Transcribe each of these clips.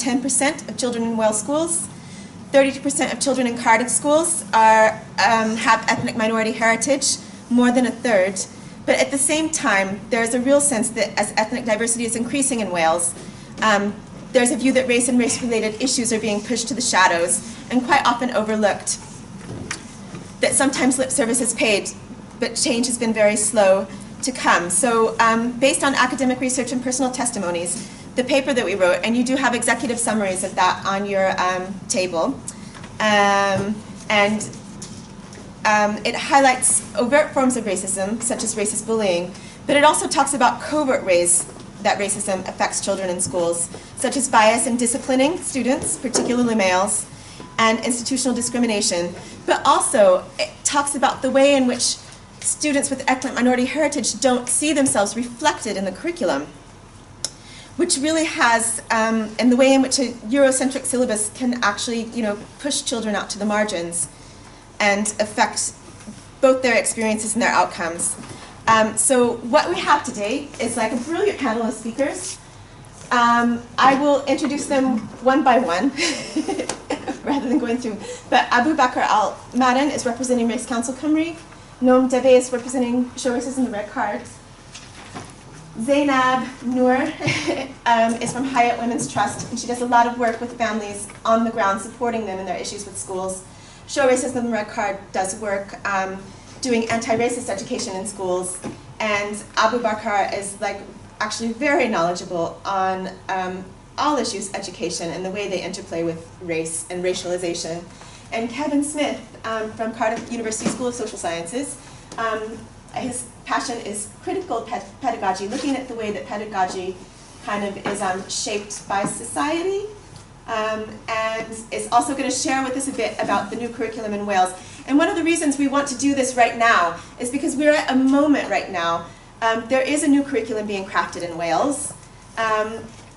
10% of children in Wales schools. 30% of children in Cardiff schools have ethnic minority heritage, more than a third. But at the same time, there's a real sense that as ethnic diversity is increasing in Wales, there's a view that race and race-related issues are being pushed to the shadows and quite often overlooked. That sometimes lip service is paid, but change has been very slow to come. So based on academic research and personal testimonies, the paper that we wrote, and you do have executive summaries of that on your table, it highlights overt forms of racism, such as racist bullying, but it also talks about covert ways that racism affects children in schools, such as bias in disciplining students, particularly males, and institutional discrimination. But also, it talks about the way in which students with ethnic minority heritage don't see themselves reflected in the curriculum, which really has, and the way in which a Eurocentric syllabus can actually, push children out to the margins and affect both their experiences and their outcomes. So what we have today is like a brilliant panel of speakers. I will introduce them one by one, rather than going through. But Abu-Bakr Madden is representing Race Council Cymru. Noam Devey is representing Show Racism the Red Card. Zainab is from Hyatt Women's Trust, and she does a lot of work with families on the ground, supporting them in their issues with schools. Show Racism the Red Card does work doing anti-racist education in schools, and Abu-Bakr is actually very knowledgeable on all issues education and the way they interplay with race and racialization. And Kevin Smith from Cardiff University School of Social Sciences, his passion is critical pedagogy, looking at the way that pedagogy kind of is shaped by society, and is also going to share with us a bit about the new curriculum in Wales. And one of the reasons we want to do this right now is because we're at a moment right now. There is a new curriculum being crafted in Wales.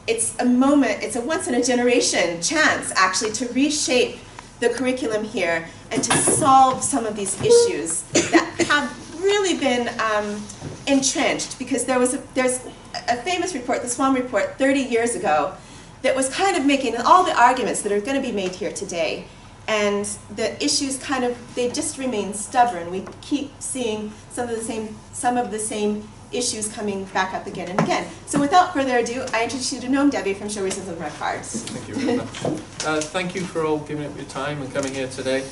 It's a moment, it's a once-in-a-generation chance, actually, to reshape the curriculum here and to solve some of these issues that have really been entrenched, because there's a famous report, the Swan Report, 30 years ago, that was kind of making all the arguments that are going to be made here today. And the issues they just remain stubborn. We keep seeing some of the same issues coming back up again and again. So without further ado, I introduce you to Noam Devey from Show Racism the Red Card. Thank you very much. Thank you for all giving up your time and coming here today.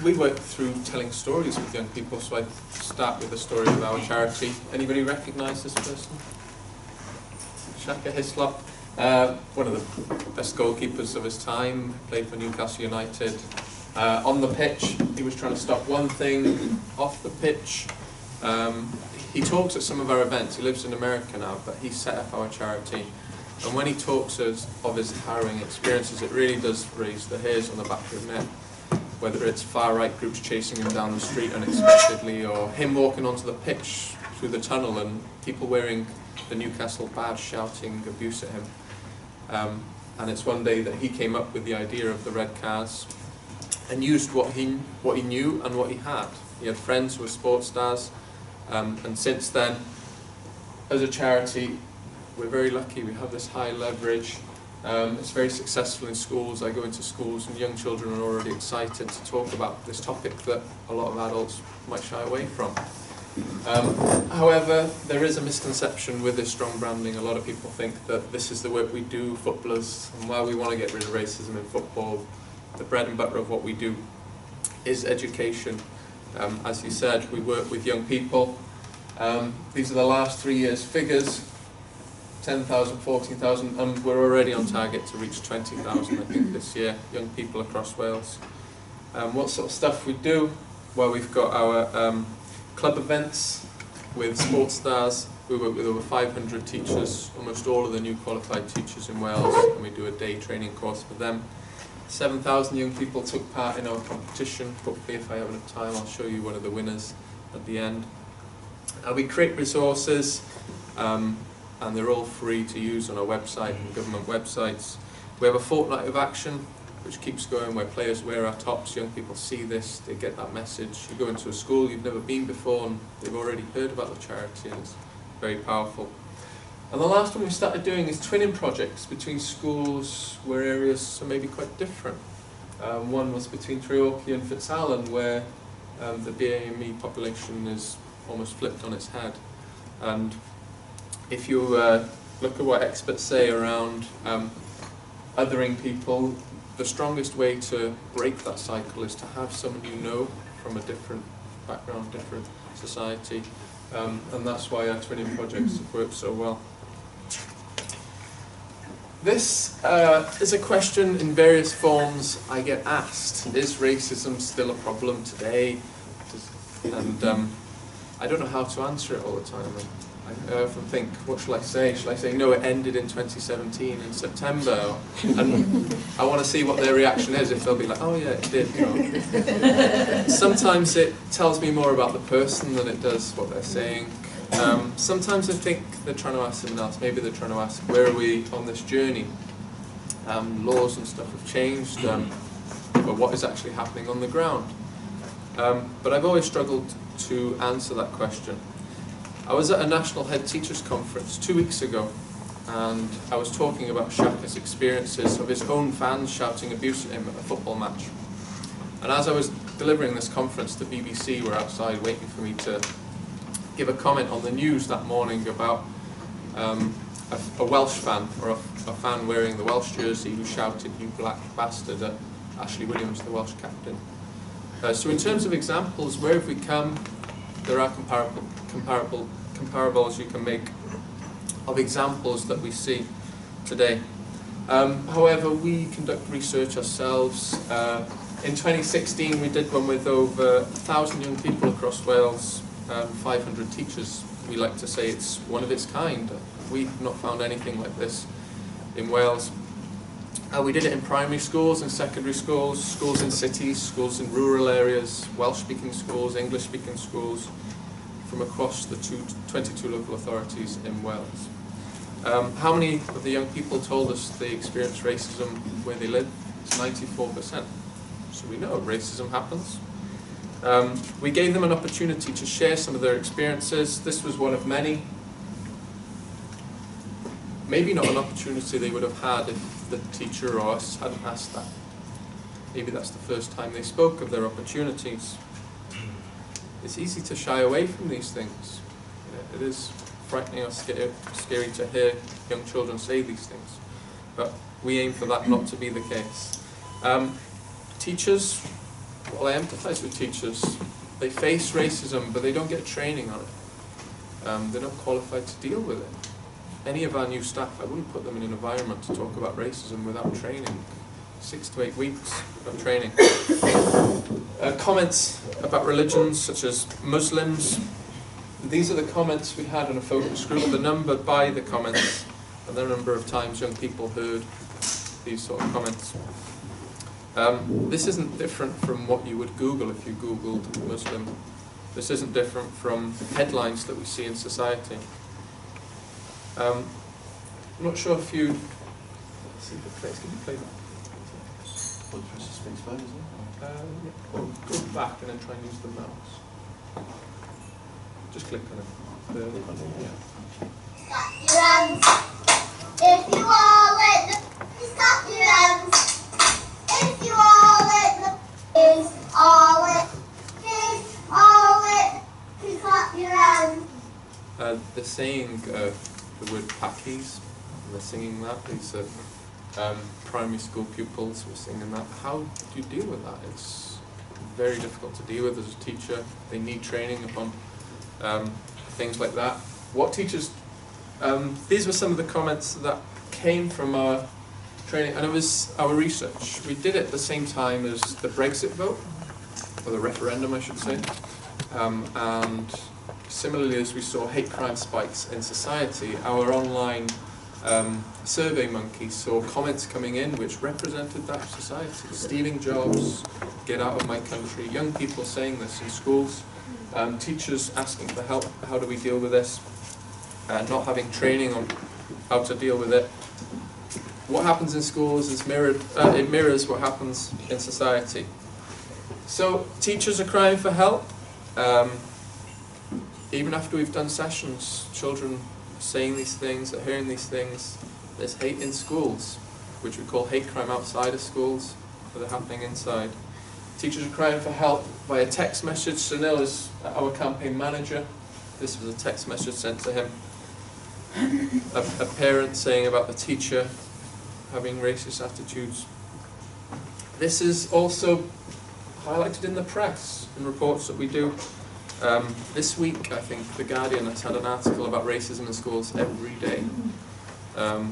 We work through telling stories with young people, so I start with the story of our charity. Anybody recognise this person? Shaka Hislop, one of the best goalkeepers of his time, played for Newcastle United. On the pitch, he was trying to stop one thing. Off the pitch, he talks at some of our events. He lives in America now, but he set up our charity. And when he talks of his harrowing experiences, it really does raise the hairs on the back of your neck. Whether it's far-right groups chasing him down the street unexpectedly, or him walking onto the pitch through the tunnel and people wearing the Newcastle badge shouting abuse at him. And it's one day that he came up with the idea of the red cars and used what he knew and what he had. He had friends who were sports stars, and since then, as a charity, we're very lucky. We have this high leverage. It's very successful in schools. I go into schools and young children are already excited to talk about this topic that a lot of adults might shy away from. However, there is a misconception with this strong branding. A lot of people think that this is the work we do, footballers, and while we want to get rid of racism in football, the bread and butter of what we do is education. As you said, we work with young people. These are the last 3 years' figures. 10,000, 14,000, and we're already on target to reach 20,000, I think, this year, young people across Wales. What sort of stuff we do? Well, we've got our club events with sports stars. We work with over 500 teachers, almost all of the new qualified teachers in Wales, and we do a day training course for them. 7,000 young people took part in our competition. Hopefully, if I have enough time, I'll show you one of the winners at the end. We create resources, and they're all free to use on our website and government websites. We have a fortnight of action, which keeps going, where players wear our tops. Young people see this, they get that message. You go into a school you've never been before, and they've already heard about the charity, and it's very powerful. And the last one we started doing is twinning projects between schools where areas are maybe quite different. One was between Treorchy and Fitzallen, where the BAME population is almost flipped on its head. And if you look at what experts say around othering people, the strongest way to break that cycle is to have someone you know from a different background, different society. And that's why our twinning projects have worked so well. This is a question in various forms I get asked. Is racism still a problem today? And I don't know how to answer it all the time. I often think, what shall I say? Shall I say, no, it ended in 2017 in September? And I want to see what their reaction is, if they'll be like, oh yeah, it did. No. Sometimes it tells me more about the person than it does what they're saying. Sometimes I think they're trying to ask someone else. Maybe they're trying to ask, where are we on this journey? Laws and stuff have changed, but what is actually happening on the ground? But I've always struggled to answer that question. I was at a National Head Teachers Conference 2 weeks ago, and I was talking about Shaka's experiences of his own fans shouting abuse at him at a football match. And as I was delivering this conference, the BBC were outside waiting for me to give a comment on the news that morning about a Welsh fan, or a fan wearing the Welsh jersey, who shouted, "You black bastard," at Ashley Williams, the Welsh captain. So in terms of examples, where have we come? There are comparables you can make of examples that we see today. However, we conduct research ourselves. In 2016, we did one with over 1,000 young people across Wales, 500 teachers. We like to say it's one of its kind. We've not found anything like this in Wales. We did it in primary schools and secondary schools, schools in cities, schools in rural areas, Welsh-speaking schools, English-speaking schools, from across the 22 local authorities in Wales. How many of the young people told us they experienced racism where they live? It's 94%. So we know racism happens. We gave them an opportunity to share some of their experiences. This was one of many. Maybe not an opportunity they would have had if the teacher or us hadn't asked that. Maybe that's the first time they spoke of their opportunities. It's easy to shy away from these things. It is frightening or scary to hear young children say these things. But we aim for that not to be the case. Teachers, well, I empathise with teachers. They face racism, but they don't get training on it. They're not qualified to deal with it. Any of our new staff, I wouldn't put them in an environment to talk about racism without training. 6 to 8 weeks of training. Comments about religions, such as Muslims. These are the comments we had in a focus group, the number by the comments, and the number of times young people heard these sort of comments. This isn't different from what you would Google if you Googled Muslim. This isn't different from headlines that we see in society. I'm not sure if you... Let's see if it plays. Can you play that? What, press the space bar, isn't it? Yeah. Or go back and then try and use the mouse. Just click on it. Click on it, yeah. Clap your hands. If you all let the please clap your hands. If you all let the please all let please clap your hands. They're saying the word pakis, and they're singing that. These are primary school pupils who are singing that. How do you deal with that? It's very difficult to deal with as a teacher. They need training upon things like that. What teachers... these were some of the comments that came from our training, and it was our research. We did it at the same time as the Brexit vote, or the referendum I should say, and similarly as we saw hate crime spikes in society, our online survey monkey saw comments coming in which represented that society. Stealing jobs, get out of my country, young people saying this in schools, teachers asking for help, how do we deal with this, not having training on how to deal with it. What happens in schools is it mirrors what happens in society. So teachers are crying for help. Even after we've done sessions, children saying these things, are hearing these things. There's hate in schools, which we call hate crime outside of schools, but they're happening inside. Teachers are crying for help via text message. Sunil is our campaign manager. This was a text message sent to him. A parent saying about the teacher having racist attitudes. This is also highlighted in the press, in reports that we do. This week, I think, The Guardian has had an article about racism in schools every day. I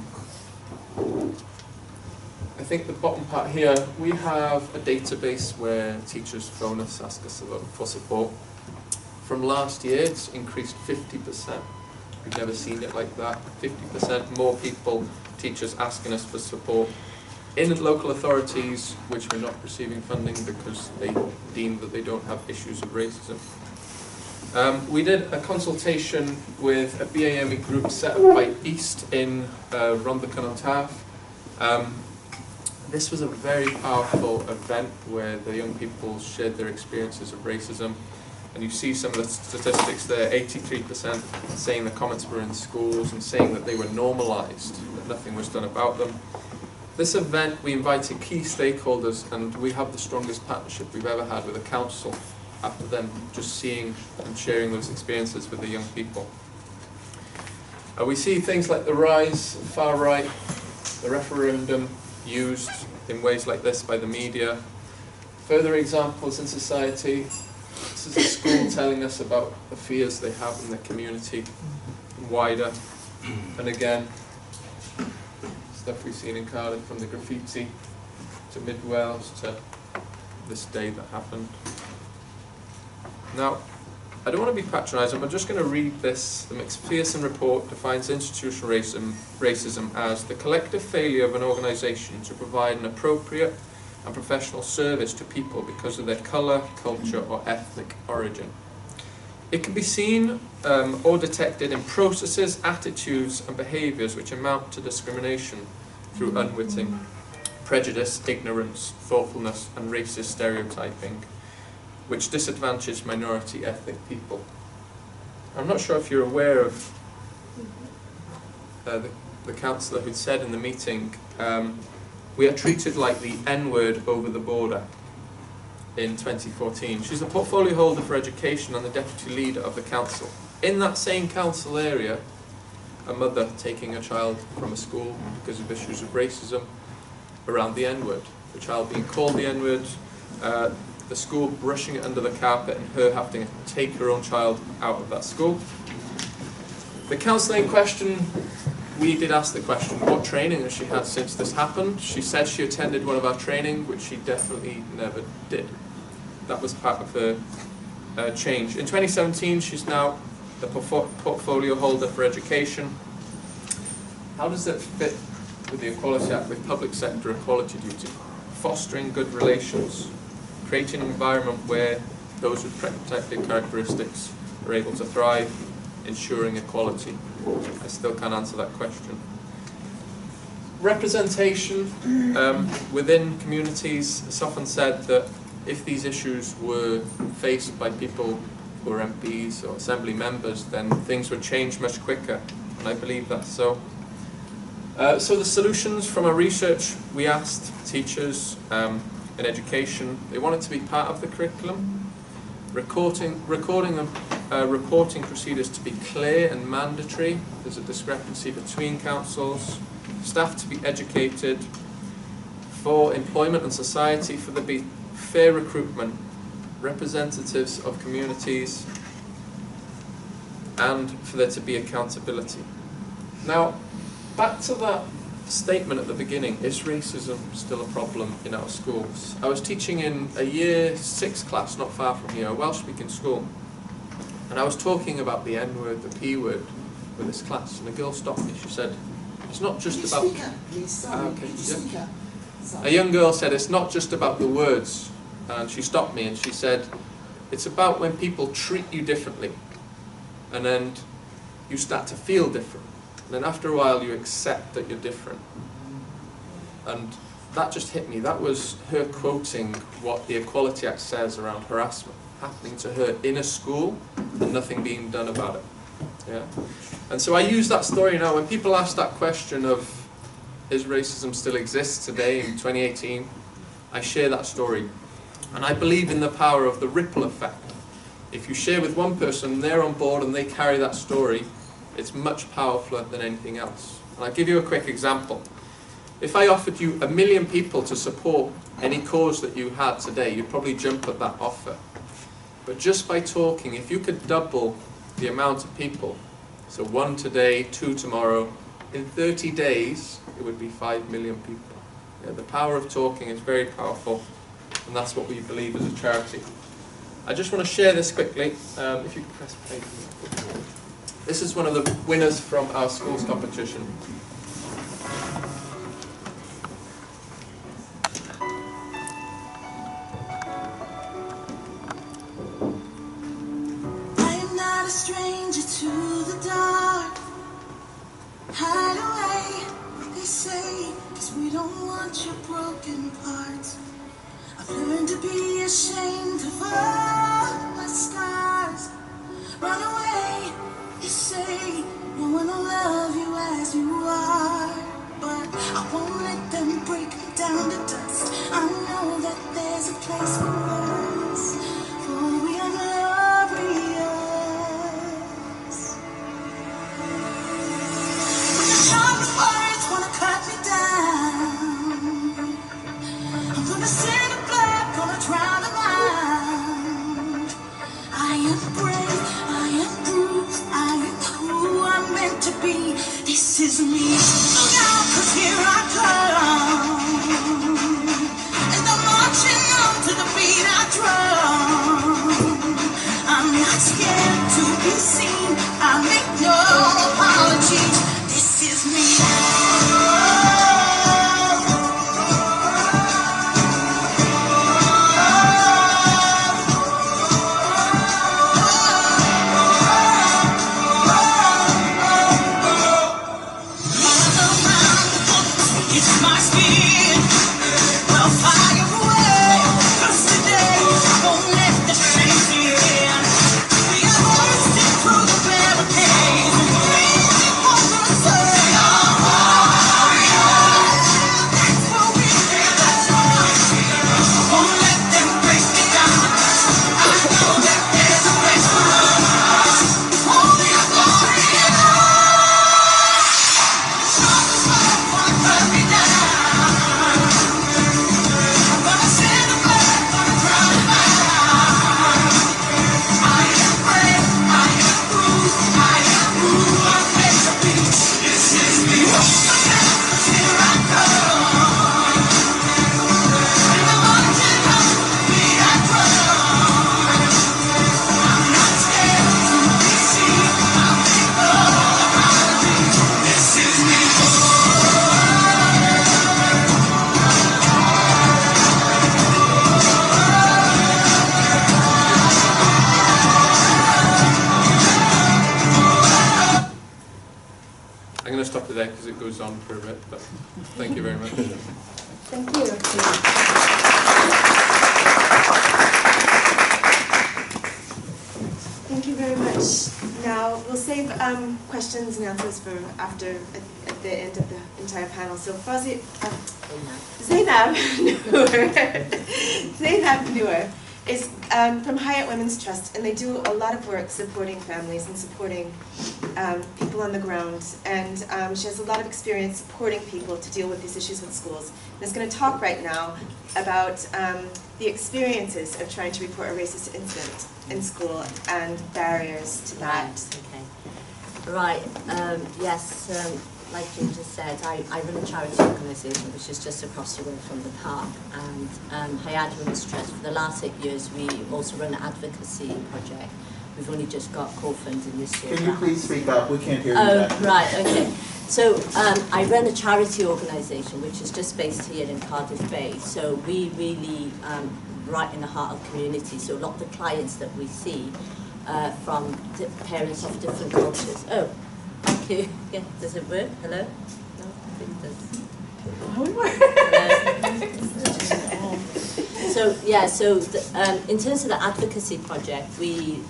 think the bottom part here, we have a database where teachers phone us, ask us for support. From last year, it's increased 50%. We've never seen it like that. 50% more people, teachers asking us for support in local authorities which are not receiving funding because they deem that they don't have issues of racism. We did a consultation with a BAME group set up by EYST in Rhondda-Cynon-Taf. This was a very powerful event where the young people shared their experiences of racism. And you see some of the statistics there, 83% saying the comments were in schools and saying that they were normalised, that nothing was done about them. This event, we invited key stakeholders, and we have the strongest partnership we've ever had with the council after them just seeing and sharing those experiences with the young people. We see things like the rise of far right, the referendum used in ways like this by the media. Further examples in society. This is a school telling us about the fears they have in the community and wider. And again, stuff we've seen in Cardiff, from the graffiti to Mid-Wales to this day that happened. Now, I don't want to be patronising, I'm just going to read this. The McPherson report defines institutional racism as the collective failure of an organisation to provide an appropriate and professional service to people because of their colour, culture or ethnic origin. It can be seen or detected in processes, attitudes and behaviours which amount to discrimination through unwitting, prejudice, ignorance, thoughtfulness and racist stereotyping, which disadvantage minority ethnic people. I'm not sure if you're aware of the councillor who'd said in the meeting, we are treated like the N-word over the border in 2014. She's the portfolio holder for education and the deputy leader of the council. In that same council area, a mother taking a child from a school because of issues of racism around the N-word. The child being called the N-word, the school brushing it under the carpet and her having to take her own child out of that school. The councillor in question, we did ask the question, what training has she had since this happened? She said she attended one of our training, which she definitely never did. That was part of her change. In 2017, she's now the portfolio holder for education. How does that fit with the Equality Act, with public sector equality duty? Fostering good relations, creating an environment where those with protected characteristics are able to thrive, ensuring equality. I still can't answer that question. Representation within communities. It's often said that if these issues were faced by people who are MPs or assembly members, then things would change much quicker, and I believe that's so. So the solutions from our research, we asked teachers in education, they wanted to be part of the curriculum, reporting procedures to be clear and mandatory. There's a discrepancy between councils. Staff to be educated, for employment and society, for there to be fair recruitment, representatives of communities, and for there to be accountability. Now, back to that statement at the beginning, is racism still a problem in our schools? I was teaching in a year 6 class not far from here, a Welsh speaking school, and I was talking about the N-word, the P-word with this class, and a girl stopped me. She said, it's not just about... A young girl said, it's not just about the words, and she stopped me and she said, it's about when people treat you differently, and then you start to feel different. And then after a while you accept that you're different. And that just hit me. That was her quoting what the Equality Act says around harassment happening to her in a school and nothing being done about it. Yeah. And so I use that story now. When people ask that question of, is racism still exists today in 2018, I share that story. And I believe in the power of the ripple effect. If you share with one person, they're on board and they carry that story, it's much powerfuler than anything else. And I'll give you a quick example. If I offered you 1 million people to support any cause that you had today, you'd probably jump at that offer. But just by talking, if you could double the amount of people, so 1 today, 2 tomorrow, in 30 days, it would be 5 million people. Yeah, the power of talking is very powerful, and that's what we believe as a charity. I just want to share this quickly. If you could press play. This is one of the winners from our schools competition. I am not a stranger to the dark. Hide away, they say, 'cause we don't want your broken parts. I've learned to be ashamed of all my scars. Run away, they say, no one will love you as you are. But I won't let them break me down to dust. I know that there's a place for us, for we are glorious. Sharp words wanna cut me down. I'm gonna send a blood, gonna drown them out. I am brave, I am bruised, I am who I'm meant to be. This is me. Look out, 'cause here I come. And I'm marching on to the beat I drum. I'm not scared to be seen. I make no apologies. This is me. It's my skin. Well, fire away. 'Cause today won't let the shame in. We are bursting through the barricades. We want to say our warriors. That's what we feel. That's what we feel. Won't let them break me down. I know that there's a place for us. Only a warrior. Cut me down. I'm gonna send a blood, gonna drown them out. I am brave, I am bruised, I am who I'm meant to be. This is me. Here I come. And I'm marching on the beat I drum. I'm not scared to be seen. I'll make no apologies. This is me. I'm going to stop it there because it goes on for a bit, but thank you very much. Thank you. Thank you very much. Now, we'll save questions and answers for after, at the end of the entire panel. So, Zainab Noor is from Hyatt Women's Trust, and they do a lot of work supporting families and supporting people on the ground. And she has a lot of experience supporting people to deal with these issues with schools. And is going to talk right now about the experiences of trying to report a racist incident in school and barriers to that. Right, yes, like Jim just said, I run a charity organisation which is just across the road from the park, and Hyatt Women's Trust, for the last 8 years we also run an advocacy project. We've only just got co-funding this year. Can you please speak up? We can't hear you. Oh, right, okay. So I run a charity organisation which is just based here in Cardiff Bay, so we really right in the heart of community, so a lot of the clients that we see from parents of different cultures. Oh, thank you. Yeah, does it work? Hello? No, I think it does. So yeah, so in terms of the advocacy project, we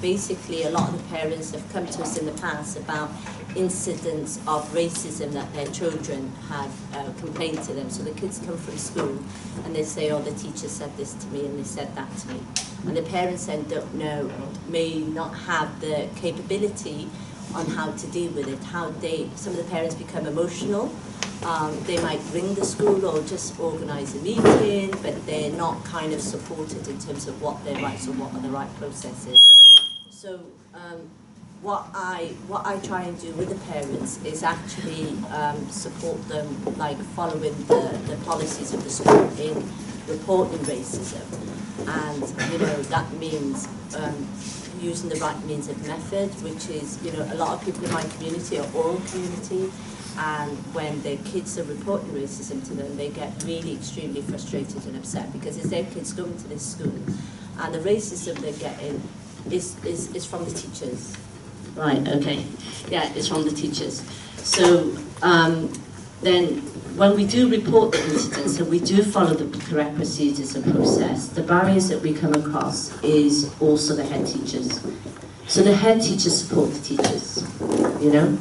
basically a lot of the parents have come to us in the past about incidents of racism that their children have complained to them. So the kids come from school and they say, oh, the teacher said this to me and they said that to me. And the parents then don't know, may not have the capability on how to deal with it, some of the parents become emotional. They might ring the school or just organise a meeting, but they're not kind of supported in terms of what their rights or what are the right processes. So what I try and do with the parents is actually support them, like following the policies of the school in reporting racism. And, you know, that means using the right means of method, which is, you know, a lot of people in my community are oral community, and when their kids are reporting racism to them, they get really extremely frustrated and upset because it's their kids going to this school, and the racism they're getting is from the teachers. Right, okay. Yeah, it's from the teachers. So then when we do report the incidents and we do follow the correct procedures and process, the barriers that we come across is also the head teachers. So the head teachers support the teachers, you know.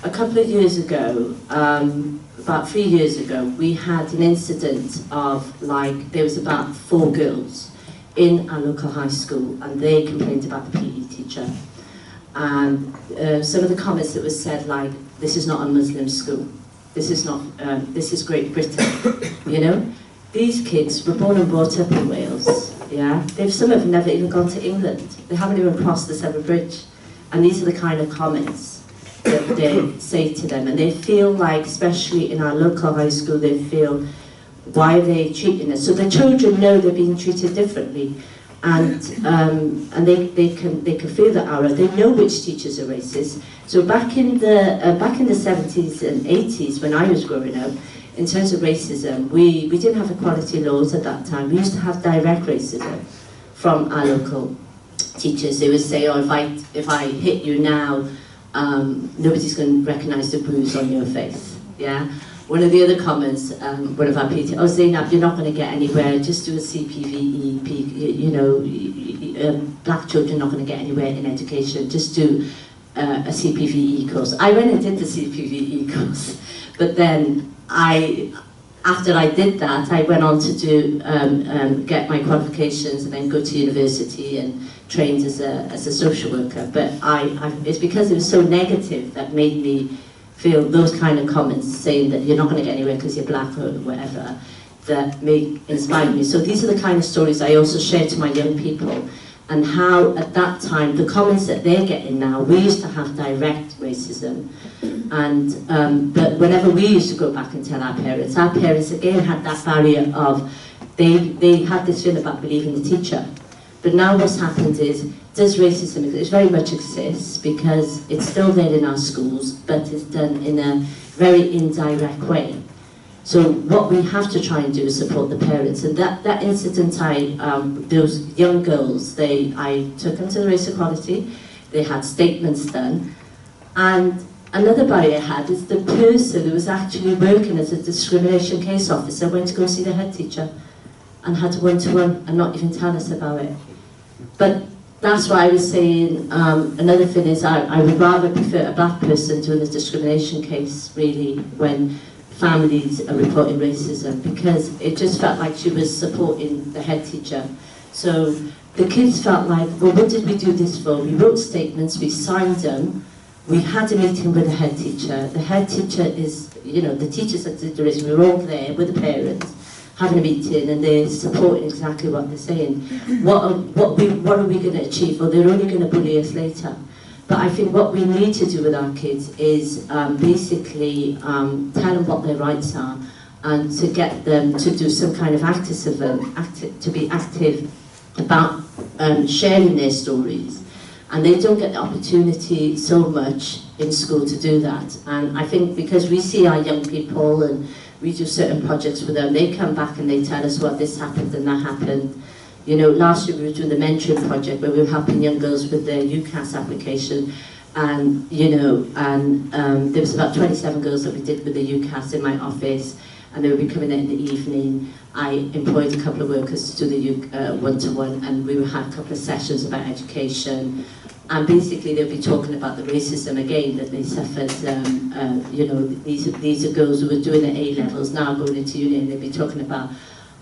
A couple of years ago, about 3 years ago, we had an incident of, like, there was about 4 girls in our local high school, and they complained about the PE teacher. And some of the comments that was said, like, this is not a Muslim school. This is not, this is Great Britain, you know? These kids were born and brought up in Wales, yeah? Some of them never even gone to England. They haven't even crossed the Severn Bridge. And these are the kind of comments that they say to them. And they feel like, especially in our local high school, they feel, why are they treating us? So the children know they're being treated differently. And they can feel that aura. They know which teachers are racist. So back in the 70s and 80s, when I was growing up, in terms of racism, we didn't have equality laws at that time. We used to have direct racism from our local teachers. They would say, oh, if I hit you now, nobody's going to recognise the bruise on your face. Yeah. One of the other comments, one of our PT, oh, Zainab, you're not going to get anywhere, just do a CPVE, you know, black children are not going to get anywhere in education, just do a CPVE course. I went and did the CPVE course, but then after I did that, I went on to do, get my qualifications and then go to university and trained as a social worker. But it's because it was so negative that made me feel those kind of comments saying that you're not going to get anywhere because you're black or whatever, that inspired me. So these are the kind of stories I also share to my young people, and how at that time, the comments that they're getting now, we used to have direct racism, and but whenever we used to go back and tell our parents again had that barrier of, they had this feeling about believing the teacher. But now what's happened is, does racism exist? It very much exists because it's still there in our schools, but it's done in a very indirect way. So what we have to try and do is support the parents. And that incident, those young girls, I took them to the race equality, they had statements done, and another barrier I had is the person who was actually working as a discrimination case officer went to go see the head teacher and had a one-to-one and not even tell us about it. But that's why I was saying, another thing is I would rather prefer a black person doing a discrimination case, really, when families are reporting racism, because it just felt like she was supporting the head teacher. So the kids felt like, well, what did we do this for? We wrote statements, we signed them, we had a meeting with the head teacher. The head teacher is, you know, the teachers that did the racism, we were all there with the parents, having a meeting, and they're supporting exactly what they're saying. What are we going to achieve? Well, they're only going to bully us later. But I think what we need to do with our kids is basically tell them what their rights are, and to get them to do some kind of activism, to be active about sharing their stories. And they don't get the opportunity so much in school to do that. And I think because we see our young people and we do certain projects with them, they come back and they tell us what this happened and that happened. You know, last year we were doing the mentoring project where we were helping young girls with their UCAS application. And, there was about 27 girls that we did with the UCAS in my office, and they would be coming in the evening. I employed a couple of workers to do the one-to-one, and we would have a couple of sessions about education. And basically they'll be talking about the racism again that they suffered. These are girls who were doing their A-levels, now going into uni, and they'll be talking about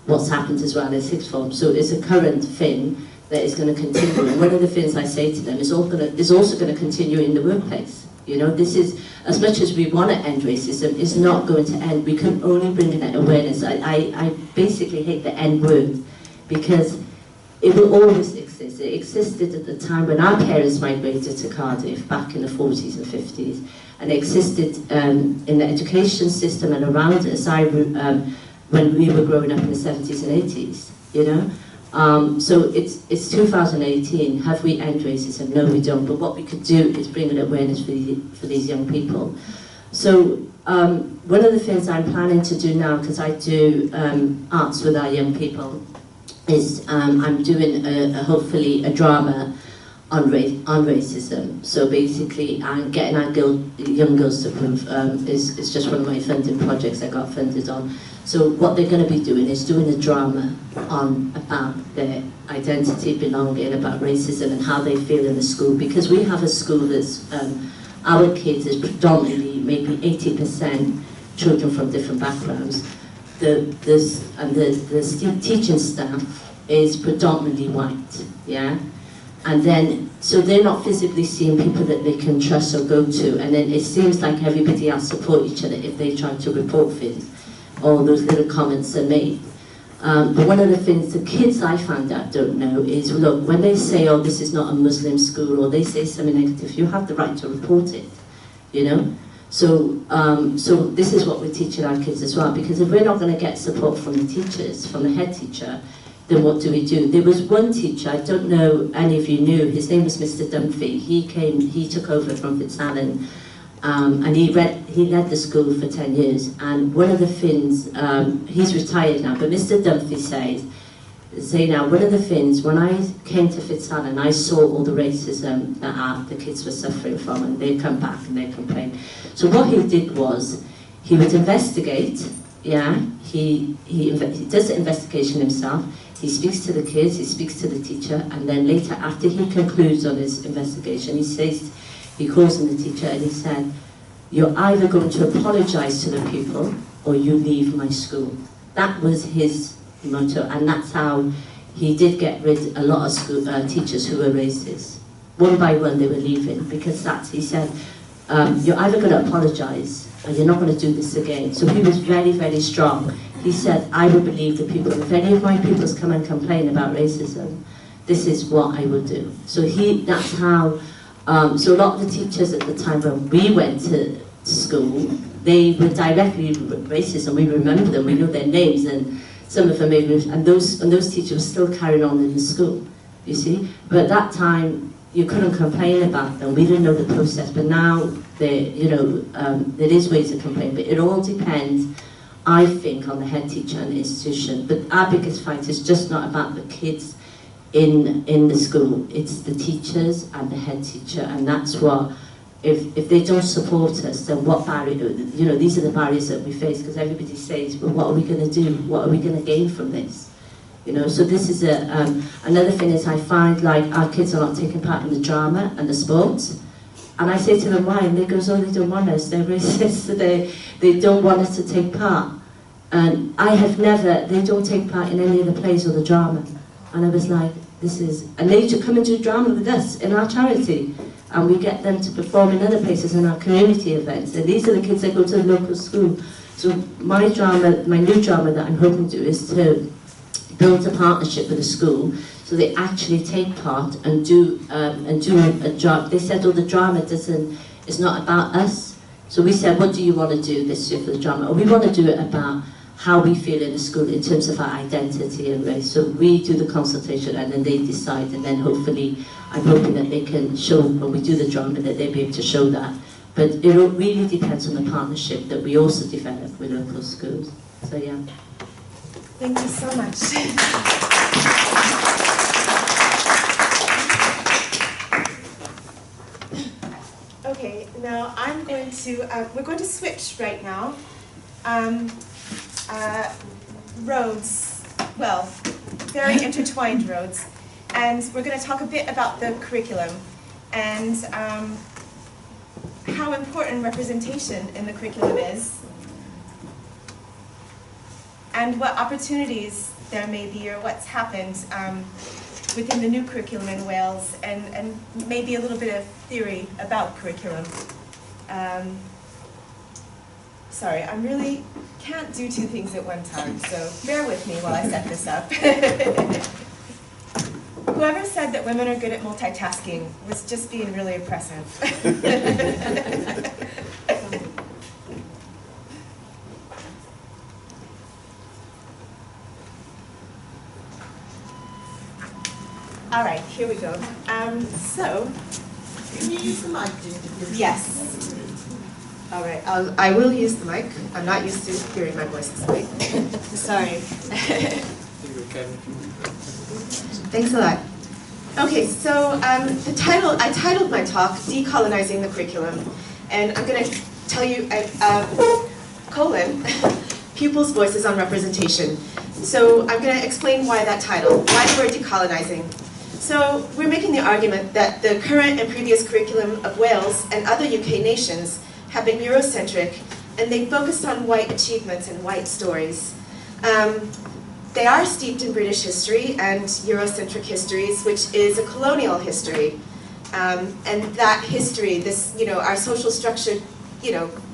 what's happened as well in sixth form. So it's a current thing that is going to continue. And one of the things I say to them is also going to continue in the workplace. This is, as much as we want to end racism, it's not going to end. We can only bring in that awareness. I basically hate the N word, because it will always exist. It existed at the time when our parents migrated to Cardiff back in the 40s and 50s, and it existed in the education system and around us when we were growing up in the 70s and 80s, So it's 2018. Have we end racism? No, we don't. But what we could do is bring an awareness for these young people. So one of the things I'm planning to do now, because I do arts with our young people, is I'm doing hopefully a drama on racism. So basically, I'm getting our young girls to prove is just one of my funding projects I got funded on. So what they're going to be doing is doing a drama about their identity, belonging, about racism and how they feel in the school. Because we have a school that's, our kids is predominantly maybe 80% children from different backgrounds. The teaching staff is predominantly white, yeah? And then, so they're not physically seeing people that they can trust or go to, and then it seems like everybody else support each other if they try to report things, or those little comments are made. But one of the things the kids I found out don't know is, look, when they say, oh, this is not a Muslim school, or they say something negative, you have the right to report it, So, so this is what we're teaching our kids as well, because if we're not going to get support from the teachers, from the head teacher, then what do we do? There was one teacher, I don't know any of you knew, his name was Mr. Dunphy. He took over from Fitzallen, and he led the school for 10 years. And one of the things, he's retired now, but Mr. Dunphy says, Zainab, one of the things, when I came to Fitzallen, I saw all the racism that the kids were suffering from, and they come back and they complain. So what he did was, he would investigate, yeah, he does the investigation himself, he speaks to the kids, he speaks to the teacher, and then later, after he concludes on his investigation, he calls in the teacher and he said, you're either going to apologise to the pupil, or you leave my school. That was his motto, and that's how he did get rid of a lot of school teachers who were racist. One by one they were leaving, because he said, you're either going to apologise and you're not going to do this again. So he was very, very strong. He said, I will believe the people. If any of my pupils come and complain about racism, this is what I will do. So that's how, so a lot of the teachers at the time when we went to school, they were directly racist, and we remember them, we know their names, and some of them maybe, and those teachers were still carrying on in the school, you see. But at that time, you couldn't complain about them. We didn't know the process, but now there is ways to complain. But it all depends, I think, on the head teacher and the institution. But our biggest fight is just not about the kids in the school. It's the teachers and the head teacher, and that's what. If they don't support us, then what barrier? These are the barriers that we face, because everybody says, well, what are we going to do? What are we going to gain from this? So this is another thing is I find like our kids are not taking part in the drama and the sports, and I say to them, why? And they go, oh, they don't want us. They're racist. They don't want us to take part. And they don't take part in any of the plays or the drama. And I was like, and they should come and do drama with us in our charity. And we get them to perform in other places in our community events. And these are the kids that go to the local school. So my new drama that I'm hoping to do is to build a partnership with the school, so they actually take part and do a job. They said, oh, the drama is not about us. So we said, what do you want to do this year for the drama? Or we want to do it about how we feel in the school in terms of our identity and race. So we do the consultation and then they decide, and then hopefully I'm hoping that they can show, when we do the drama, that they'll be able to show that. But it really depends on the partnership that we also develop with local schools. So yeah. Thank you so much. Now I'm going to, we're going to switch right now. Roads, well, very intertwined roads. And we're going to talk a bit about the curriculum and how important representation in the curriculum is, and what opportunities there may be or what's happened within the new curriculum in Wales, and maybe a little bit of theory about curriculum. Sorry, I really can't do two things at one time, so bear with me while I set this up. Whoever said that women are good at multitasking was just being really oppressive. All right, here we go. So, Can you use the mic? yes. All right, I will use the mic. I'm not used to hearing my voice this way. Sorry. Thanks a lot. Okay, so I titled my talk, Decolonizing the Curriculum. And I'm going to tell you, Pupils Voices on Representation. So I'm going to explain why that title, why the word decolonizing. So we're making the argument that the current and previous curriculum of Wales and other UK nations have been Eurocentric, and they focused on white achievements and white stories. They are steeped in British history and Eurocentric histories, which is a colonial history. And that history, this, our social structure,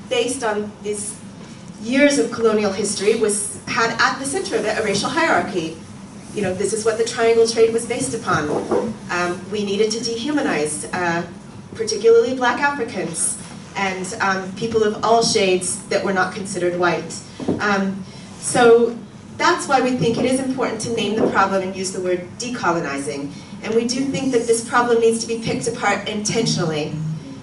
based on these years of colonial history, had at the center of it a racial hierarchy. This is what the triangle trade was based upon. We needed to dehumanize, particularly black Africans, and people of all shades that were not considered white. So that's why we think it is important to name the problem and use the word decolonizing. And we do think that this problem needs to be picked apart intentionally.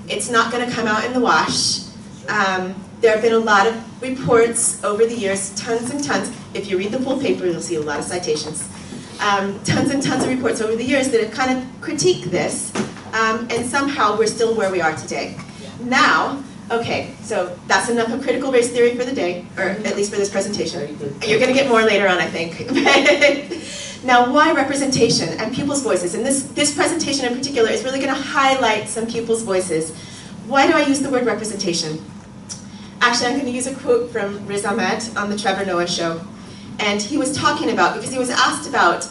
It's not going to come out in the wash. There have been a lot of reports over the years, tons and tons. If you read the full paper, you'll see a lot of citations. Tons and tons of reports over the years that have kind of critiqued this, and somehow we're still where we are today. Now, okay, so that's enough of critical race theory for the day, or at least for this presentation. You're going to get more later on, I think. Now, why representation and pupils' voices? And this presentation in particular is really going to highlight some pupils' voices. Why do I use the word representation? Actually, I'm going to use a quote from Riz Ahmed on the Trevor Noah show. And he was talking about, because he was asked about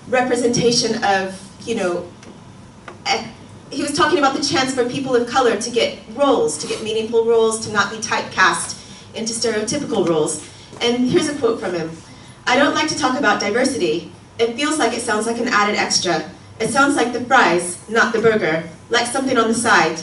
representation of, he was talking about the chance for people of color to get roles, to get meaningful roles, to not be typecast into stereotypical roles. And here's a quote from him. "I don't like to talk about diversity. It feels like it sounds like an added extra. It sounds like the fries, not the burger, like something on the side.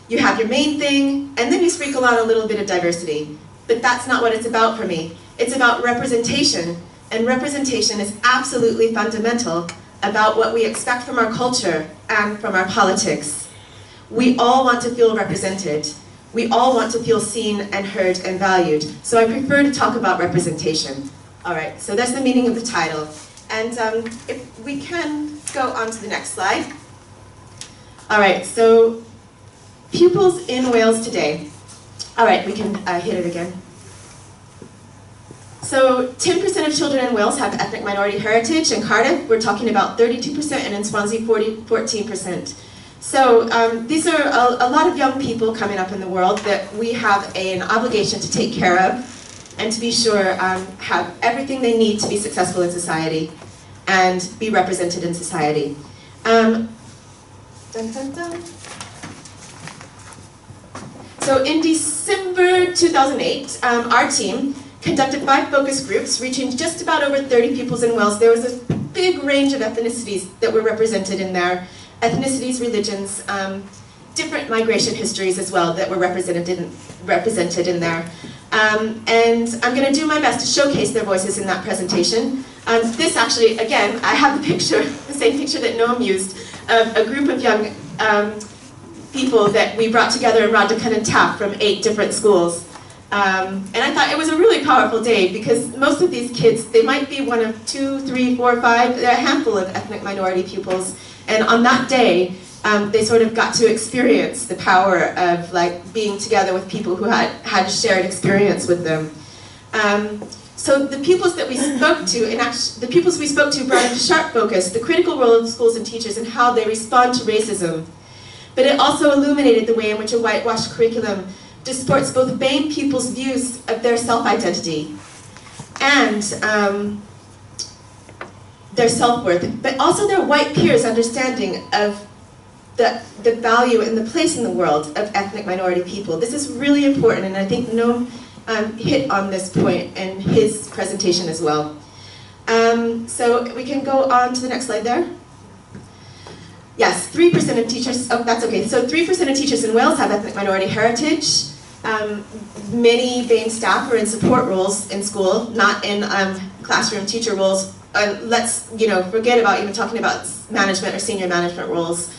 You have your main thing, and then you sprinkle on a little bit of diversity. But that's not what it's about for me. It's about representation, and representation is absolutely fundamental about what we expect from our culture and from our politics. We all want to feel represented. We all want to feel seen and heard and valued. So I prefer to talk about representation." All right, so that's the meaning of the title. And if we can go on to the next slide. All right, so pupils in Wales today. All right, we can hit it again. So 10% of children in Wales have ethnic minority heritage. In Cardiff, we're talking about 32%, and in Swansea, 14%. So these are a lot of young people coming up in the world that we have an obligation to take care of and to be sure have everything they need to be successful in society and be represented in society. Dun, dun, dun. So in December 2008, our team conducted 5 focus groups reaching just about over 30 pupils in Wales. There was a big range of ethnicities that were represented in there. Ethnicities, religions, different migration histories as well that were represented in there. And I'm going to do my best to showcase their voices in that presentation. This actually, again, I have the picture, the same picture that Noam used, of a group of young people that we brought together in Radickan and Taff from 8 different schools. And I thought it was a really powerful day because most of these kids, they might be one of 2, 3, 4, 5, there are a handful of ethnic minority pupils. And on that day, they sort of got to experience the power of like being together with people who had a shared experience with them. So the pupils that we spoke to, the pupils we spoke to brought into sharp focus the critical role of schools and teachers and how they respond to racism. But it also illuminated the way in which a whitewashed curriculum distorts both BAME pupils' views of their self-identity and their self-worth, but also their white peers' understanding of the value and the place in the world of ethnic minority people. This is really important, and I think Noam hit on this point in his presentation as well. So we can go on to the next slide there. Yes, 3% of teachers, oh that's okay, so 3% of teachers in Wales have ethnic minority heritage. Many BAME staff are in support roles in school, not in classroom teacher roles. Let's forget about even talking about management or senior management roles.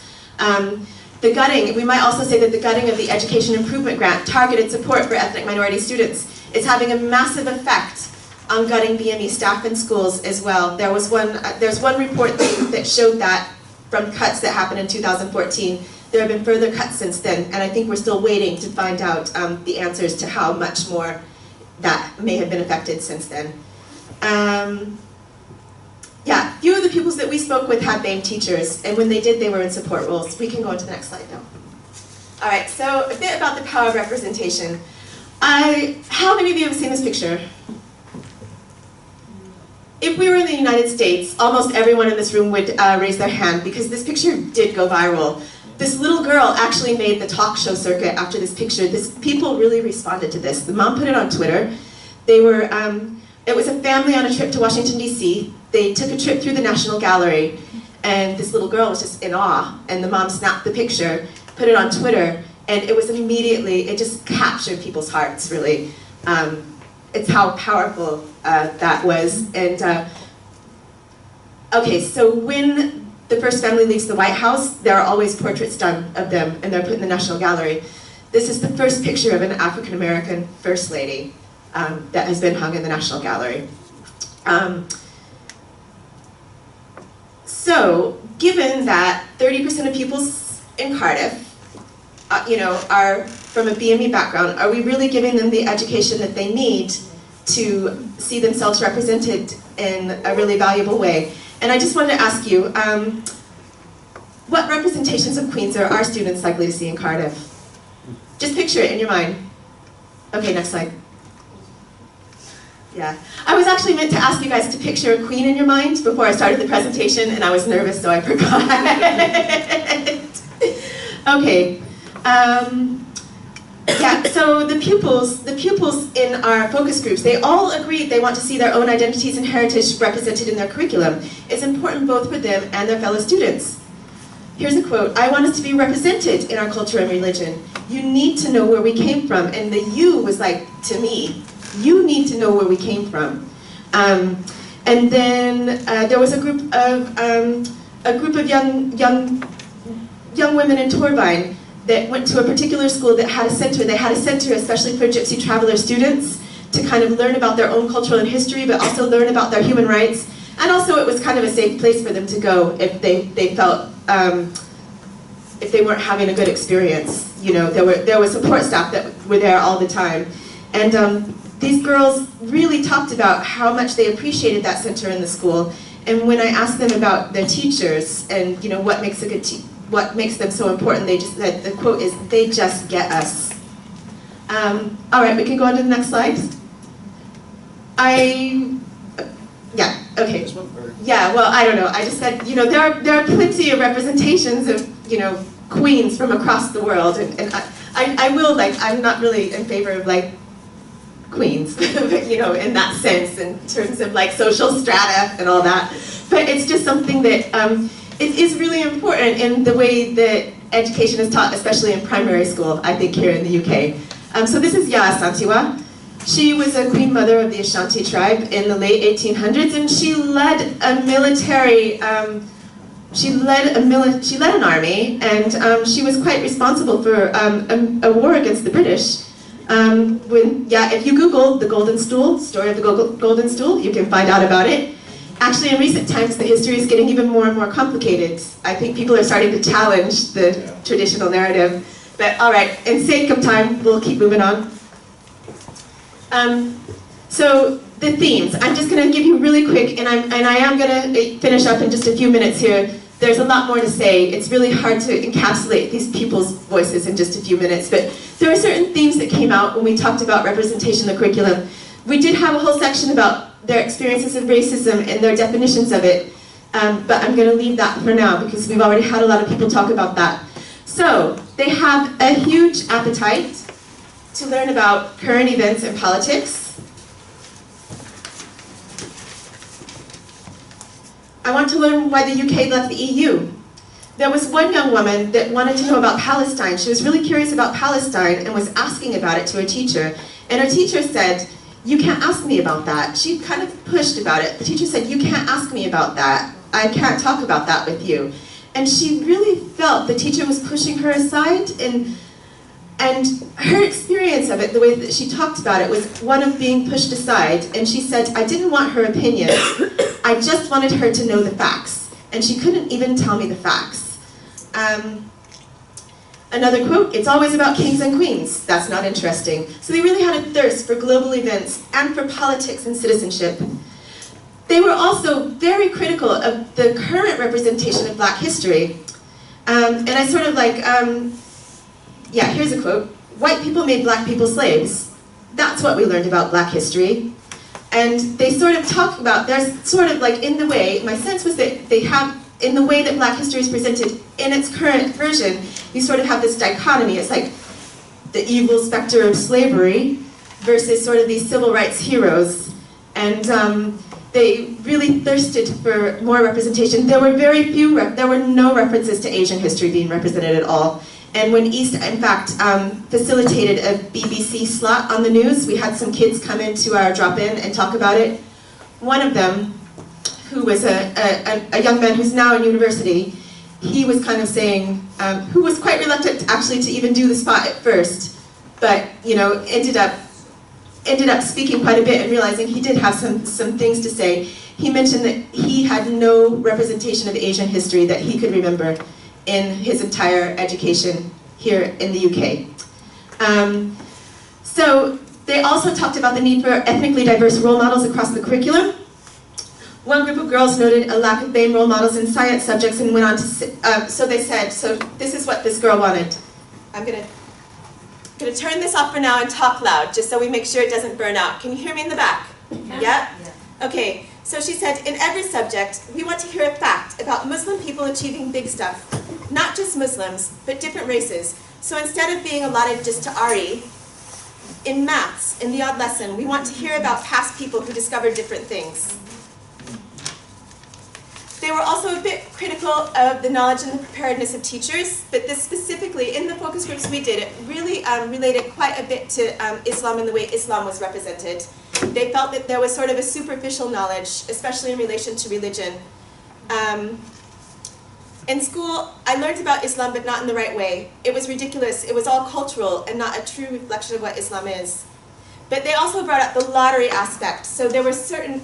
The gutting, we might also say that the gutting of the Education Improvement Grant, targeted support for ethnic minority students, is having a massive effect on gutting BME staff in schools as well. There's one report that showed that from cuts that happened in 2014. There have been further cuts since then, and I think we're still waiting to find out the answers to how much more that may have been affected since then. Yeah, few of the pupils that we spoke with had BAME teachers, and when they did, they were in support roles. We can go on to the next slide now. All right, so a bit about the power of representation. How many of you have seen this picture? If we were in the United States, almost everyone in this room would raise their hand because this picture did go viral. This little girl actually made the talk show circuit after this picture. People really responded to this. The mom put it on Twitter. It was a family on a trip to Washington, D.C. They took a trip through the National Gallery, and this little girl was just in awe, and the mom snapped the picture, put it on Twitter, and it was immediately, it just captured people's hearts, really. It's how powerful that was. And okay, so when the first family leaves the White House, there are always portraits done of them, and they're put in the National Gallery. This is the first picture of an African-American First Lady that has been hung in the National Gallery. So, given that 30% of pupils in Cardiff, are from a BME background, are we really giving them the education that they need to see themselves represented in a really valuable way? And I just wanted to ask you, what representations of Queens are our students likely to see in Cardiff? Just picture it in your mind. Okay, next slide. Yeah, I was actually meant to ask you guys to picture a queen in your mind before I started the presentation, and I was nervous, so I forgot. Okay. Yeah, so the pupils in our focus groups, they all agreed they want to see their own identities and heritage represented in their curriculum. It's important both for them and their fellow students. Here's a quote: "I want us to be represented in our culture and religion. You need to know where we came from." And the "you" was like, to me, you need to know where we came from. And then there was a group of young women in Torvine that went to a particular school that had a center. They had a center especially for Gypsy traveler students to kind of learn about their own cultural and history, but also learn about their human rights. And also it was kind of a safe place for them to go if they felt, if they weren't having a good experience. There was support staff that were there all the time. And these girls really talked about how much they appreciated that center in the school. And when I asked them about their teachers and what makes a good what makes them so important, they just said, the quote is, "They just get us." All right, we can go on to the next slide. Yeah, okay. Yeah, well, I don't know. I just said, there are plenty of representations of, queens from across the world, and I will, I'm not really in favor of, queens, in that sense, in terms of, social strata and all that. But it's just something that it is really important in the way that education is taught, especially in primary school, I think, here in the UK. So this is Yaa Asantewaa. She was a queen mother of the Ashanti tribe in the late 1800s, and she led a military, she led an army, and she was quite responsible for a war against the British. If you Google the Golden Stool, story of the Golden Stool, you can find out about it. Actually, in recent times, the history is getting even more and more complicated. I think people are starting to challenge the traditional narrative. But all right, in sake of time, we'll keep moving on. So the themes, I'm just going to give you really quick, and I am going to finish up in just a few minutes here. There's a lot more to say. It's really hard to encapsulate these people's voices in just a few minutes, but there are certain themes that came out when we talked about representation in the curriculum. We did have a whole section about their experiences of racism and their definitions of it, but I'm going to leave that for now because we've already had a lot of people talk about that. So, they have a huge appetite to learn about current events and politics. I want to learn why the UK left the EU. There was one young woman that wanted to know about Palestine. She was really curious about Palestine and was asking about it to her teacher. And her teacher said, "You can't ask me about that." She kind of pushed about it. The teacher said, "You can't ask me about that. I can't talk about that with you." And she really felt the teacher was pushing her aside, and her experience of it, the way that she talked about it, was one of being pushed aside. And she said, "I didn't want her opinion. I just wanted her to know the facts." And she couldn't even tell me the facts. Another quote, "It's always about kings and queens. That's not interesting." So they really had a thirst for global events and for politics and citizenship. They were also very critical of the current representation of Black history. And I sort of like, yeah, here's a quote. "White people made Black people slaves. That's what we learned about Black history." And they sort of talk about, there's sort of like in the way, my sense was that they have, in the way that Black history is presented in its current version, you sort of have this dichotomy. It's like the evil specter of slavery versus sort of these civil rights heroes. And they really thirsted for more representation. There were very few, there were no references to Asian history being represented at all. And when EYST, in fact, facilitated a BBC slot on the news, we had some kids come into our drop-in and talk about it. One of them, who was a young man who's now in university, he was kind of saying, who was quite reluctant actually to even do the spot at first, but you know, ended up speaking quite a bit and realizing he did have some things to say. He mentioned that he had no representation of Asian history that he could remember in his entire education here in the UK. So they also talked about the need for ethnically diverse role models across the curriculum. One group of girls noted a lack of BAME role models in science subjects and went on to, so they said, so this is what this girl wanted. I'm gonna turn this off for now and talk loud, just so we make sure it doesn't burn out. Can you hear me in the back? Yeah? Okay, so she said, in every subject, we want to hear a fact about Muslim people achieving big stuff. Not just Muslims, but different races. So instead of being allotted just to RE, in maths, in the odd lesson, we want to hear about past people who discovered different things. They were also a bit critical of the knowledge and the preparedness of teachers, but this specifically, in the focus groups we did, it really related quite a bit to Islam and the way Islam was represented. They felt that there was sort of a superficial knowledge, especially in relation to religion. In school, I learned about Islam, but not in the right way. It was ridiculous. It was all cultural and not a true reflection of what Islam is. But they also brought up the lottery aspect. So there were certain,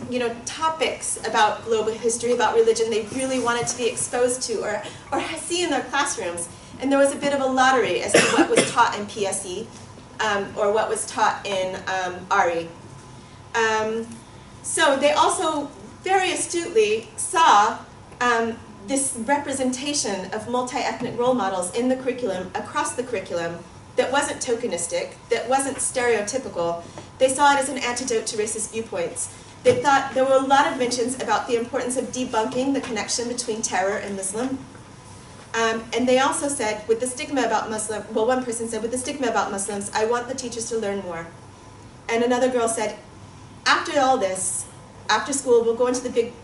topics about global history, about religion they really wanted to be exposed to or see in their classrooms. And there was a bit of a lottery as to what was taught in PSE or what was taught in RE. So they also very astutely saw this representation of multi-ethnic role models in the curriculum, across the curriculum, that wasn't tokenistic, that wasn't stereotypical. They saw it as an antidote to racist viewpoints. They thought there were a lot of mentions about the importance of debunking the connection between terror and Muslim. And they also said, with the stigma about Muslim, well, one person said, with the stigma about Muslims, I want the teachers to learn more. And another girl said, after all this, after school,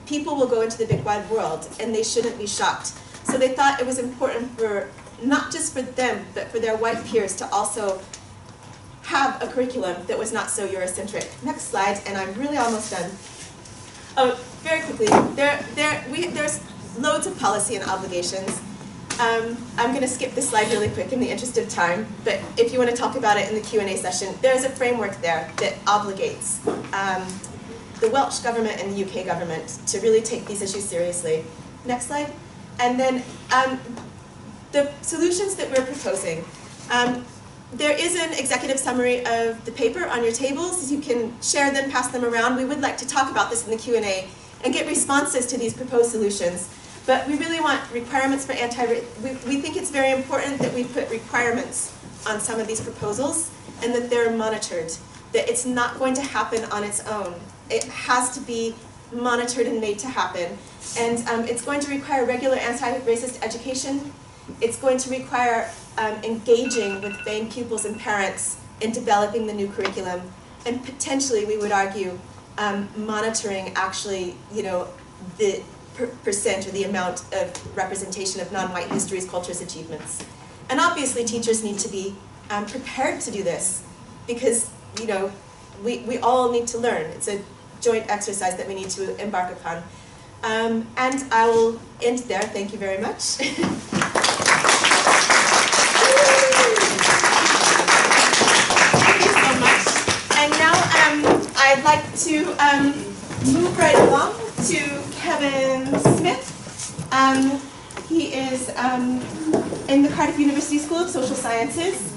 people will go into the big wide world, and they shouldn't be shocked. So they thought it was important for, not just for them, but for their white peers to also have a curriculum that was not so Eurocentric. Next slide, and I'm really almost done. Oh, very quickly, there's loads of policy and obligations. I'm going to skip this slide really quick in the interest of time, but if you want to talk about it in the Q&A session, there's a framework there that obligates. the Welsh government and the UK government to really take these issues seriously. Next slide. And then the solutions that we're proposing. There is an executive summary of the paper on your tables. You can share them, pass them around. We would like to talk about this in the Q&A and get responses to these proposed solutions. But we really want requirements for we think it's very important that we put requirements on some of these proposals and that they're monitored, that it's not going to happen on its own. It has to be monitored and made to happen. And it's going to require regular anti-racist education. It's going to require engaging with BAME pupils and parents in developing the new curriculum, and potentially, we would argue, monitoring actually, the percent or the amount of representation of non-white histories, cultures, achievements. And obviously, teachers need to be prepared to do this because, we all need to learn. It's a joint exercise that we need to embark upon. And I will end there. Thank you very much. And now I'd like to move right along to Kevin Smith. He is in the Cardiff University School of Social Sciences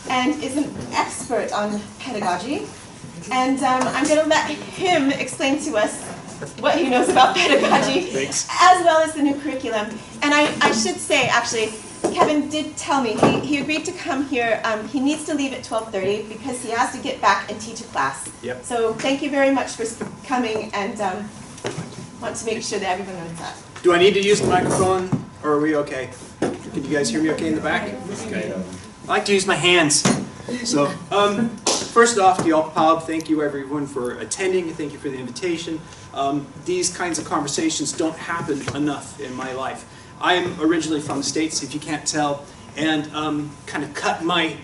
and is an expert on pedagogy. And I'm going to let him explain to us what he knows about pedagogy, as well as the new curriculum. And I should say, actually, Kevin did tell me, he agreed to come here. He needs to leave at 12:30 because he has to get back and teach a class. Yep. So thank you very much for coming, and want to make sure that everyone knows that. Do I need to use the microphone, or are we okay? Can you guys hear me okay in the back? Okay. I like to use my hands. So, first off, thank you everyone for attending. Thank you for the invitation. These kinds of conversations don't happen enough in my life. I'm originally from the States, if you can't tell, and kind of cut my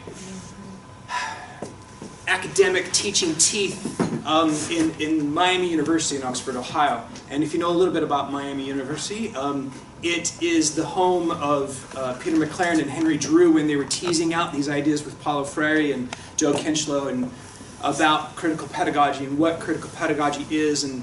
academic teaching teeth in Miami University in Oxford, Ohio. And if you know a little bit about Miami University, it is the home of Peter McLaren and Henry Drew when they were teasing out these ideas with Paulo Freire and Joe Kenchlow and about critical pedagogy and what critical pedagogy is and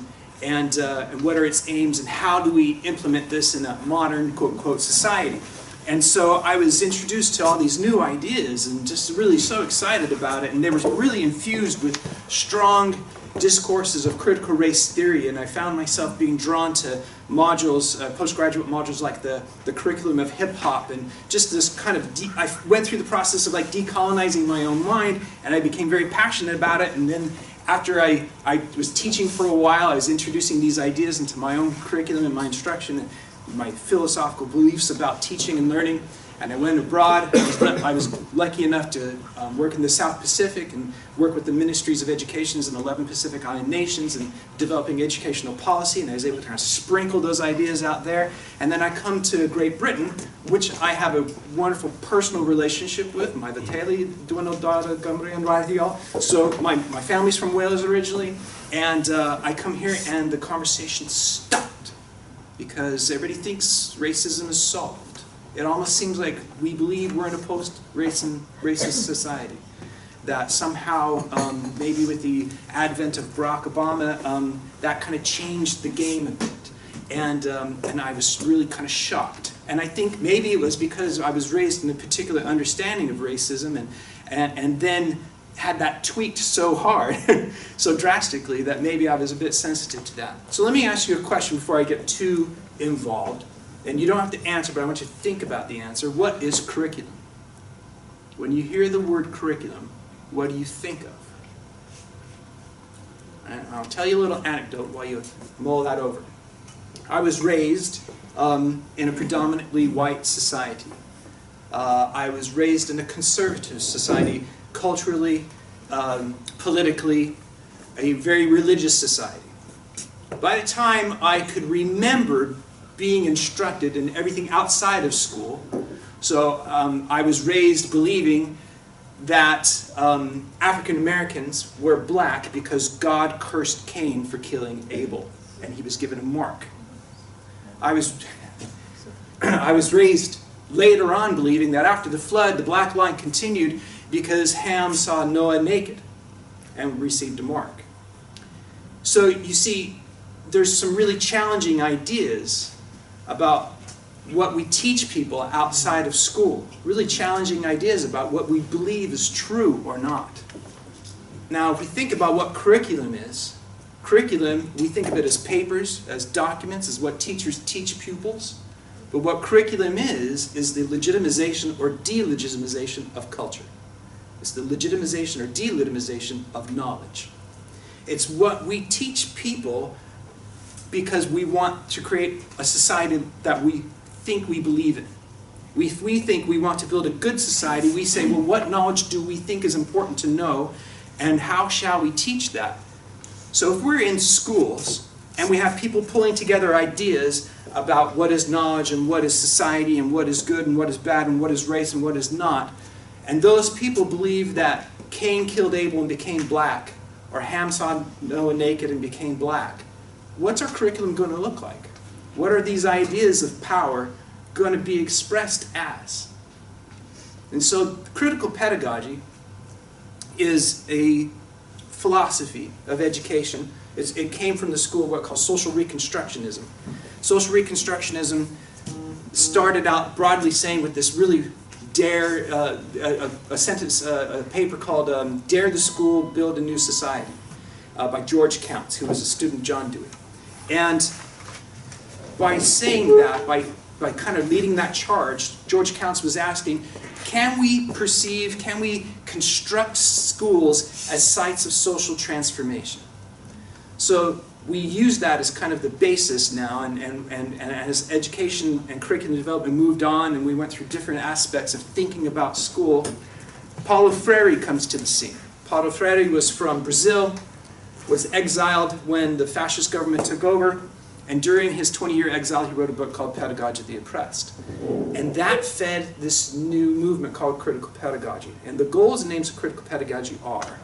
what are its aims and how do we implement this in a modern quote-unquote society. And so I was introduced to all these new ideas and just really so excited about it, and they were really infused with strong discourses of critical race theory, and I found myself being drawn to modules, postgraduate modules like the curriculum of hip-hop, and just this kind of, I went through the process of like decolonizing my own mind, and I became very passionate about it, and then after I was teaching for a while, I was introducing these ideas into my own curriculum and my instruction, and my philosophical beliefs about teaching and learning, and I went abroad. I was lucky enough to work in the South Pacific and work with the Ministries of Education in 11 Pacific Island nations and developing educational policy, and I was able to kind of sprinkle those ideas out there. And then I come to Great Britain, which I have a wonderful personal relationship with. So my family's from Wales originally, and I come here and the conversation stopped because everybody thinks racism is solved. It almost seems like we believe we're in a post-racist society. That somehow, maybe with the advent of Barack Obama, that kind of changed the game a bit. And I was really kind of shocked. And I think maybe it was because I was raised in a particular understanding of racism and then had that tweaked so hard, so drastically, that maybe I was a bit sensitive to that. So let me ask you a question before I get too involved. And you don't have to answer, but I want you to think about the answer. What is curriculum? When you hear the word curriculum, what do you think of? And I'll tell you a little anecdote while you mull that over. I was raised in a predominantly white society. I was raised in a conservative society, culturally, politically, a very religious society. By the time I could remember being instructed in everything outside of school, so I was raised believing that African Americans were black because God cursed Cain for killing Abel, and he was given a mark. I was raised later on believing that after the flood, the black line continued because Ham saw Noah naked and received a mark. So you see, there's some really challenging ideas about what we teach people outside of school. Really challenging ideas about what we believe is true or not. Now, if we think about what curriculum is, curriculum, we think of it as papers, as documents, as what teachers teach pupils. But what curriculum is the legitimization or delegitimization of culture. It's the legitimization or delegitimization of knowledge. It's what we teach people because we want to create a society that we think we believe in. We think we want to build a good society. We say, well, what knowledge do we think is important to know, and how shall we teach that? So if we're in schools and we have people pulling together ideas about what is knowledge and what is society and what is good and what is bad and what is race and what is not, and those people believe that Cain killed Abel and became black, or Ham saw Noah naked and became black, what's our curriculum going to look like? What are these ideas of power going to be expressed as? And so critical pedagogy is a philosophy of education. It came from the school of what called social reconstructionism. Social reconstructionism started out broadly saying with this really a paper called Dare the School, Build a New Society by George Counts, who was a student of John Dewey. And by saying that, by kind of leading that charge, George Counts was asking, can we construct schools as sites of social transformation? So we use that as kind of the basis now, and as education and curriculum development moved on and we went through different aspects of thinking about school, Paulo Freire comes to the scene. Paulo Freire was from Brazil, was exiled when the fascist government took over, and during his 20-year exile he wrote a book called Pedagogy of the Oppressed. And that fed this new movement called critical pedagogy. And the goals and aims of critical pedagogy are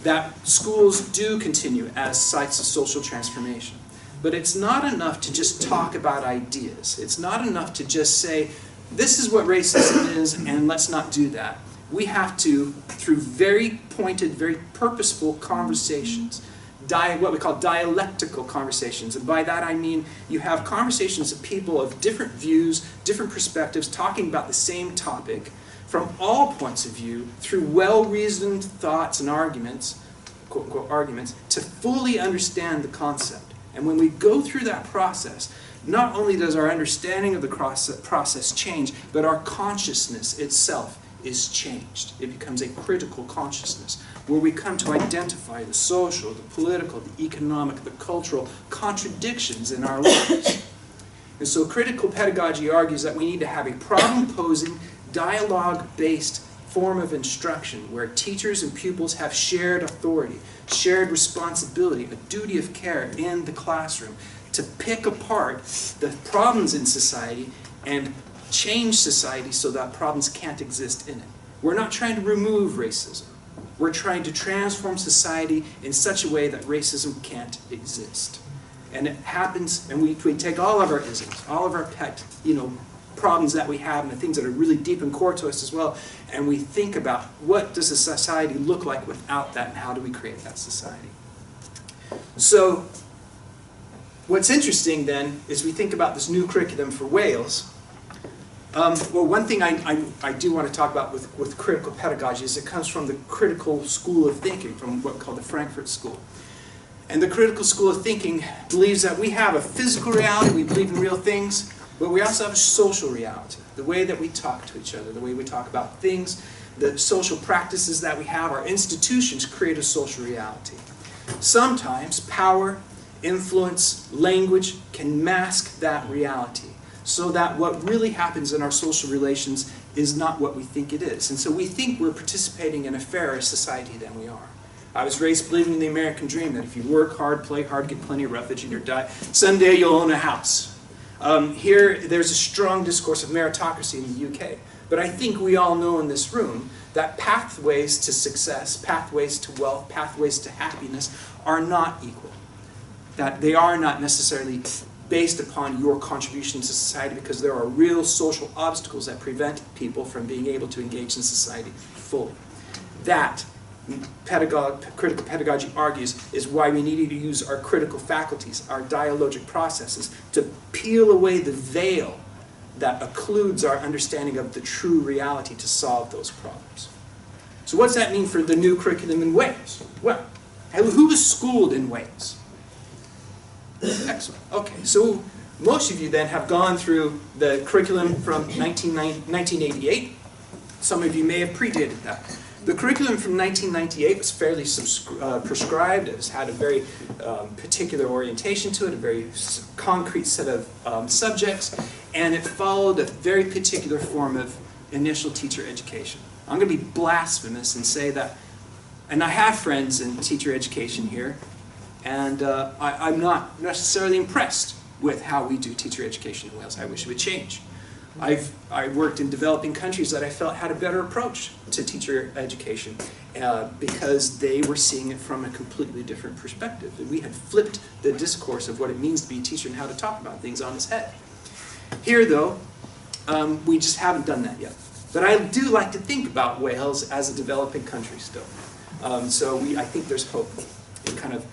that schools do continue as sites of social transformation. But it's not enough to just talk about ideas. It's not enough to just say, this is what racism is, and let's not do that. We have to, through very pointed, very purposeful conversations, what we call dialectical conversations. And by that I mean you have conversations of people of different views, different perspectives, talking about the same topic from all points of view through well-reasoned thoughts and arguments, quote-unquote arguments, to fully understand the concept. And when we go through that process, not only does our understanding of the process change, but our consciousness itself is changed. It becomes a critical consciousness, where we come to identify the social, the political, the economic, the cultural contradictions in our lives. And so critical pedagogy argues that we need to have a problem-posing, dialogue-based form of instruction where teachers and pupils have shared authority, shared responsibility, a duty of care in the classroom to pick apart the problems in society and change society so that problems can't exist in it. We're not trying to remove racism. We're trying to transform society in such a way that racism can't exist. And it happens, and we take all of our isms, all of our pet, problems that we have and the things that are really deep and core to us as well, and we think about what does a society look like without that, and how do we create that society. So what's interesting then is we think about this new curriculum for Wales. Well, one thing I do want to talk about with critical pedagogy is it comes from the critical school of thinking, from what we call the Frankfurt School. And the critical school of thinking believes that we have a physical reality, we believe in real things, but we also have a social reality, the way that we talk to each other, the way we talk about things, the social practices that we have, our institutions create a social reality. Sometimes power, influence, language can mask that reality, so that what really happens in our social relations is not what we think it is. And so we think we're participating in a fairer society than we are. I was raised believing in the American dream, that if you work hard, play hard, get plenty of roughage in your diet, someday you'll own a house. Here, there's a strong discourse of meritocracy in the UK. But I think we all know in this room that pathways to success, pathways to wealth, pathways to happiness are not equal. That they are not necessarily based upon your contribution to society, because there are real social obstacles that prevent people from being able to engage in society fully. That critical pedagogy argues, is why we need to use our critical faculties, our dialogic processes, to peel away the veil that occludes our understanding of the true reality to solve those problems. So what's that mean for the new curriculum in Wales? Well, who was schooled in Wales? Excellent. Okay, so most of you then have gone through the curriculum from 1988. Some of you may have predated that. The curriculum from 1998 was fairly prescribed. It has had a very particular orientation to it, a very concrete set of subjects, and it followed a very particular form of initial teacher education. I'm going to be blasphemous and say that, and I have friends in teacher education here, and I'm not necessarily impressed with how we do teacher education in Wales. I wish it would change. I worked in developing countries that I felt had a better approach to teacher education because they were seeing it from a completely different perspective. And we had flipped the discourse of what it means to be a teacher and how to talk about things on its head. Here, though, we just haven't done that yet. But I do like to think about Wales as a developing country still. So I think there's hope in kind of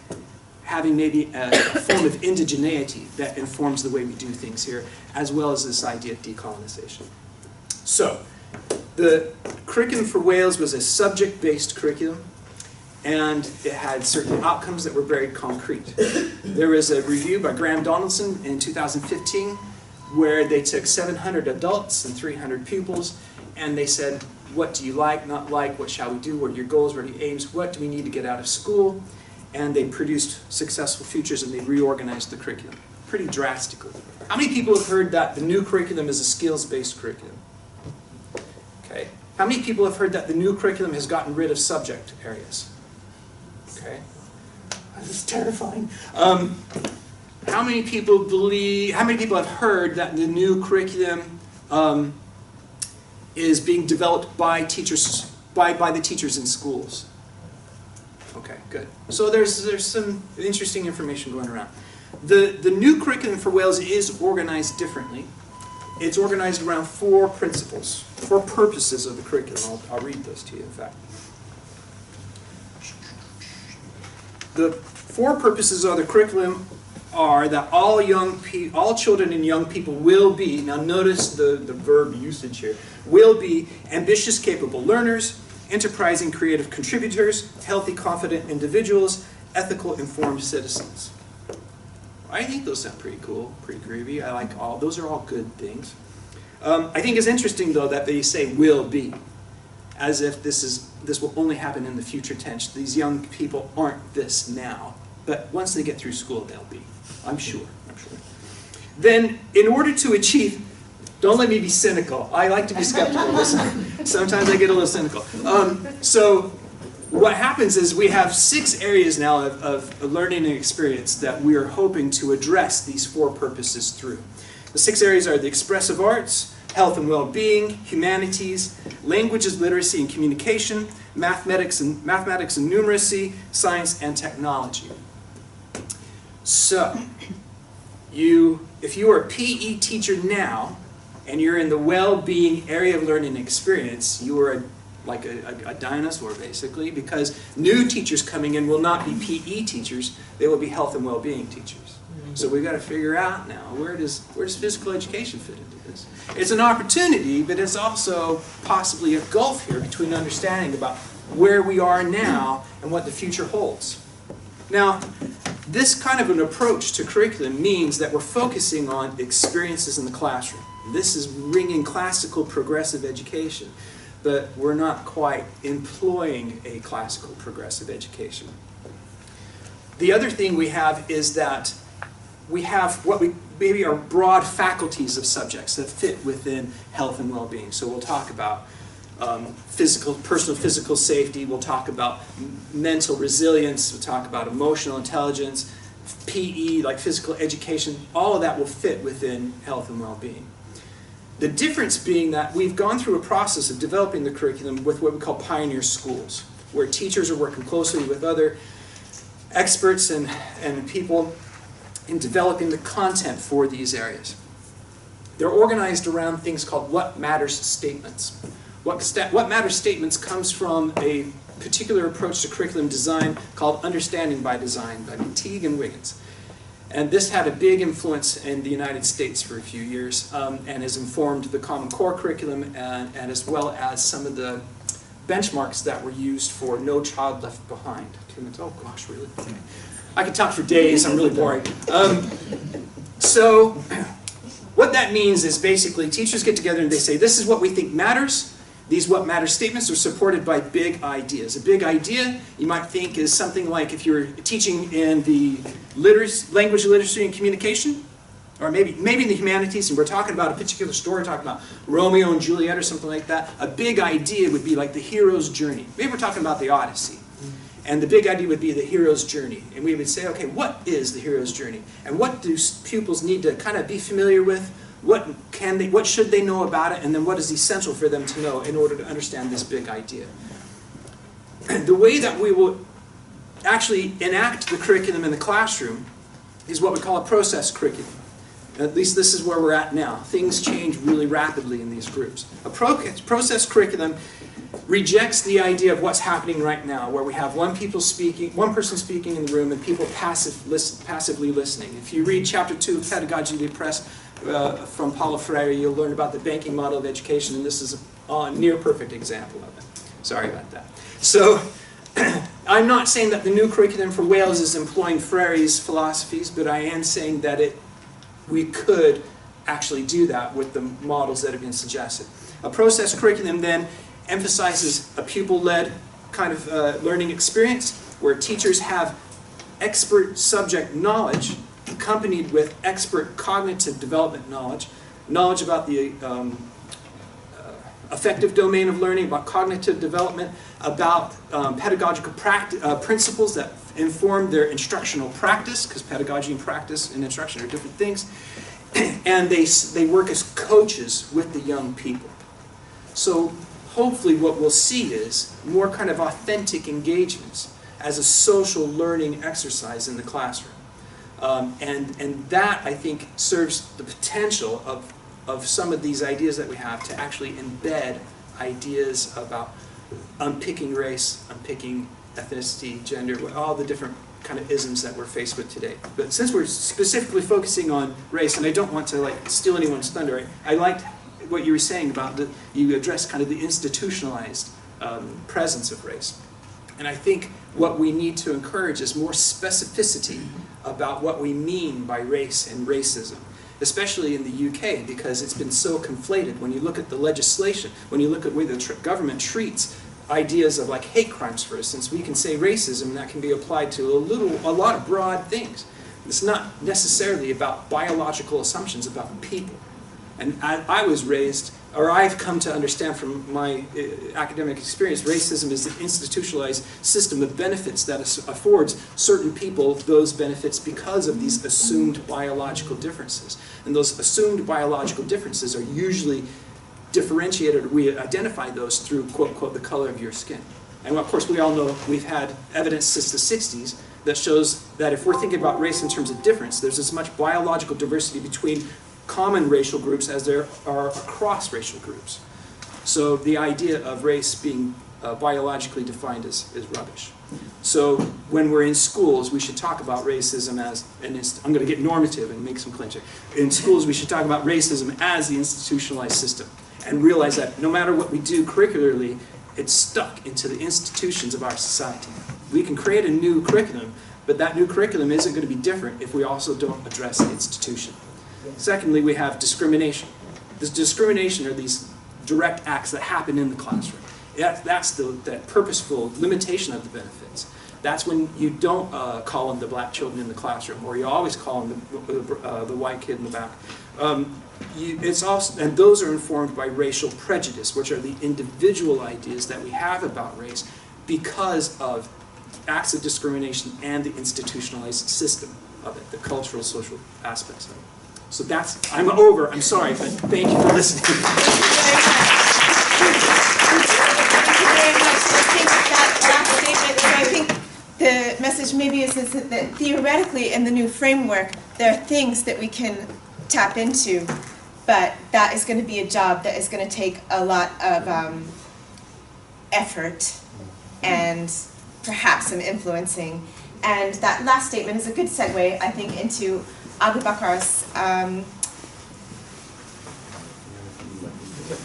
having maybe a form of indigeneity that informs the way we do things here, as well as this idea of decolonization. So, the curriculum for Wales was a subject-based curriculum, and it had certain outcomes that were very concrete. There was a review by Graham Donaldson in 2015, where they took 700 adults and 300 pupils, and they said, what do you like, not like, what shall we do, what are your goals, what are your aims, what do we need to get out of school? And they produced successful futures and they reorganized the curriculum pretty drastically. How many people have heard that the new curriculum is a skills-based curriculum? Okay. How many people have heard that the new curriculum has gotten rid of subject areas? Okay. This is terrifying. How many people have heard that the new curriculum is being developed by teachers, by the teachers in schools? Okay, good. So there's some interesting information going around. The new curriculum for Wales is organized differently. It's organized around 4 principles, 4 purposes of the curriculum. I'll read those to you, in fact. The 4 purposes of the curriculum are that all children and young people will be, now notice the verb usage here, will be ambitious, capable learners, enterprising, creative contributors, healthy, confident individuals, ethical, informed citizens. I think those sound pretty cool, pretty groovy. I like those are all good things. I think it's interesting, though, that they say will be, as if this will only happen in the future tense. These young people aren't this now, but once they get through school, they'll be. I'm sure. Then, in order to achieve, don't let me be cynical. I like to be skeptical. Sometimes I get a little cynical. So what happens is we have 6 areas now of learning and experience that we are hoping to address these 4 purposes through. The 6 areas are the expressive arts, health and well-being, humanities, languages, literacy and communication, mathematics and numeracy, science and technology. So, if you are a PE teacher now, and you're in the well-being area of learning and experience, you are like a dinosaur, basically, because new teachers coming in will not be PE teachers, they will be health and well-being teachers. So we've got to figure out now, where does physical education fit into this? It's an opportunity, but it's also possibly a gulf here between understanding about where we are now and what the future holds. Now, this kind of an approach to curriculum means that we're focusing on experiences in the classroom. This is ringing classical progressive education, but we're not quite employing a classical progressive education. The other thing we have is that we have what we maybe are broad faculties of subjects that fit within health and well-being. So we'll talk about personal physical safety, we'll talk about mental resilience, we'll talk about emotional intelligence, PE, like physical education, all of that will fit within health and well-being. The difference being that we've gone through a process of developing the curriculum with what we call pioneer schools, where teachers are working closely with other experts and people in developing the content for these areas. They're organized around things called what matters statements. What matters statements comes from a particular approach to curriculum design called Understanding by Design by Teague and Wiegand. And this had a big influence in the United States for a few years and has informed the Common Core curriculum and as well as some of the benchmarks that were used for No Child Left Behind. 2 minutes, oh gosh, really? I could talk for days, I'm really boring. So what that means is basically teachers get together and they say, this is what we think matters. These what matter statements are supported by big ideas. A big idea, you might think, is something like if you're teaching in the language, literacy, and communication, or maybe in the humanities, and we're talking about a particular story, talking about Romeo and Juliet or something like that. A big idea would be like the hero's journey. Maybe we're talking about the Odyssey. And the big idea would be the hero's journey. And we would say, okay, what is the hero's journey? And what do pupils need to kind of be familiar with? What should they know about it? And then what is essential for them to know in order to understand this big idea? The way that we will actually enact the curriculum in the classroom is what we call a process curriculum. At least this is where we're at now. Things change really rapidly in these groups. A process curriculum rejects the idea of what's happening right now, where we have one person speaking in the room and people passively listening. If you read Chapter 2 of Pedagogy of the Oppressed from Paulo Freire, you'll learn about the banking model of education, and this is a near perfect example of it. Sorry about that. So, I'm not saying that the new curriculum for Wales is employing Freire's philosophies, but I am saying that we could actually do that with the models that have been suggested. A process curriculum then emphasizes a pupil-led kind of learning experience where teachers have expert subject knowledge accompanied with expert cognitive development knowledge, knowledge about the affective domain of learning, about cognitive development, about pedagogical principles that inform their instructional practice, because pedagogy and practice and instruction are different things, and they work as coaches with the young people. So hopefully what we'll see is more kind of authentic engagements as a social learning exercise in the classroom. And that, I think, serves the potential of some of these ideas that we have to actually embed ideas about unpicking race, unpicking ethnicity, gender, all the different kind of isms that we're faced with today. But since we're specifically focusing on race, and I don't want to steal anyone's thunder, I liked what you were saying about you addressed kind of the institutionalized presence of race. And I think what we need to encourage is more specificity about what we mean by race and racism, especially in the UK, because it's been so conflated. When you look at the legislation, when you look at the way the government treats ideas of like hate crimes, for instance, we can say racism, and that can be applied to a lot of broad things. It's not necessarily about biological assumptions about people. And I was raised, or I've come to understand from my academic experience, racism is an institutionalized system of benefits that affords certain people those benefits because of these assumed biological differences. And those assumed biological differences are usually differentiated, we identify those through, quote, quote, the color of your skin. And of course, we all know we've had evidence since the 60s that shows that if we're thinking about race in terms of difference, there's as much biological diversity between common racial groups as there are across racial groups. So the idea of race being biologically defined is rubbish. So when we're in schools, we should talk about racism as, I'm going to get normative and make some claims here. In schools, we should talk about racism as the institutionalized system and realize that no matter what we do curricularly, it's stuck into the institutions of our society. We can create a new curriculum, but that new curriculum isn't going to be different if we also don't address the institution. Secondly, we have discrimination. This discrimination are these direct acts that happen in the classroom. That's the purposeful limitation of the benefits. That's when you don't call in the black children in the classroom, or you always call in the white kid in the back. And those are informed by racial prejudice, which are the individual ideas that we have about race because of acts of discrimination and the institutionalized system of it, the cultural, social aspects of it. So I'm over, I'm sorry, but thank you for listening. Thank you very much. I think that last statement, I think the message maybe is that theoretically in the new framework, there are things that we can tap into, but that is going to be a job that is going to take a lot of effort and perhaps some influencing. And that last statement is a good segue, I think, into Abu-Bakr's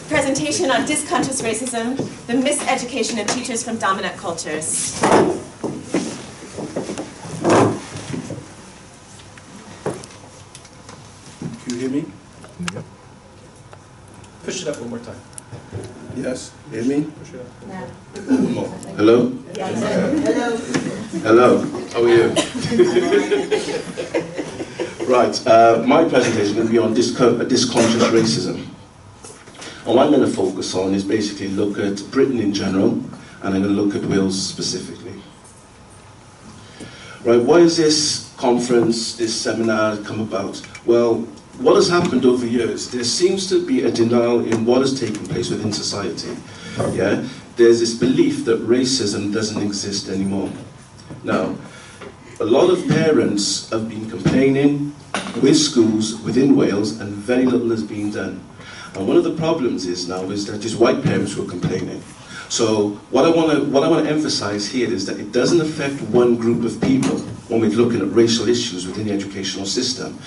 presentation on Dysconscious racism, the miseducation of teachers from dominant cultures. Can you hear me? Yep. Push it up one more time. Yes, hear me? Push it up. Hello? Hello. Hello, how are you? Right, my presentation is going to be on dysconscious racism. And what I'm going to focus on is basically look at Britain in general, and I'm going to look at Wales specifically. Right, why is this conference, this seminar come about? Well, what has happened over years, there seems to be a denial in what has taken place within society. Yeah? There's this belief that racism doesn't exist anymore. Now, a lot of parents have been complaining with schools within Wales, and very little has been done. And one of the problems is now is that it's white parents who are complaining. So what I want to emphasize here is that it doesn't affect one group of people when we're looking at racial issues within the educational system.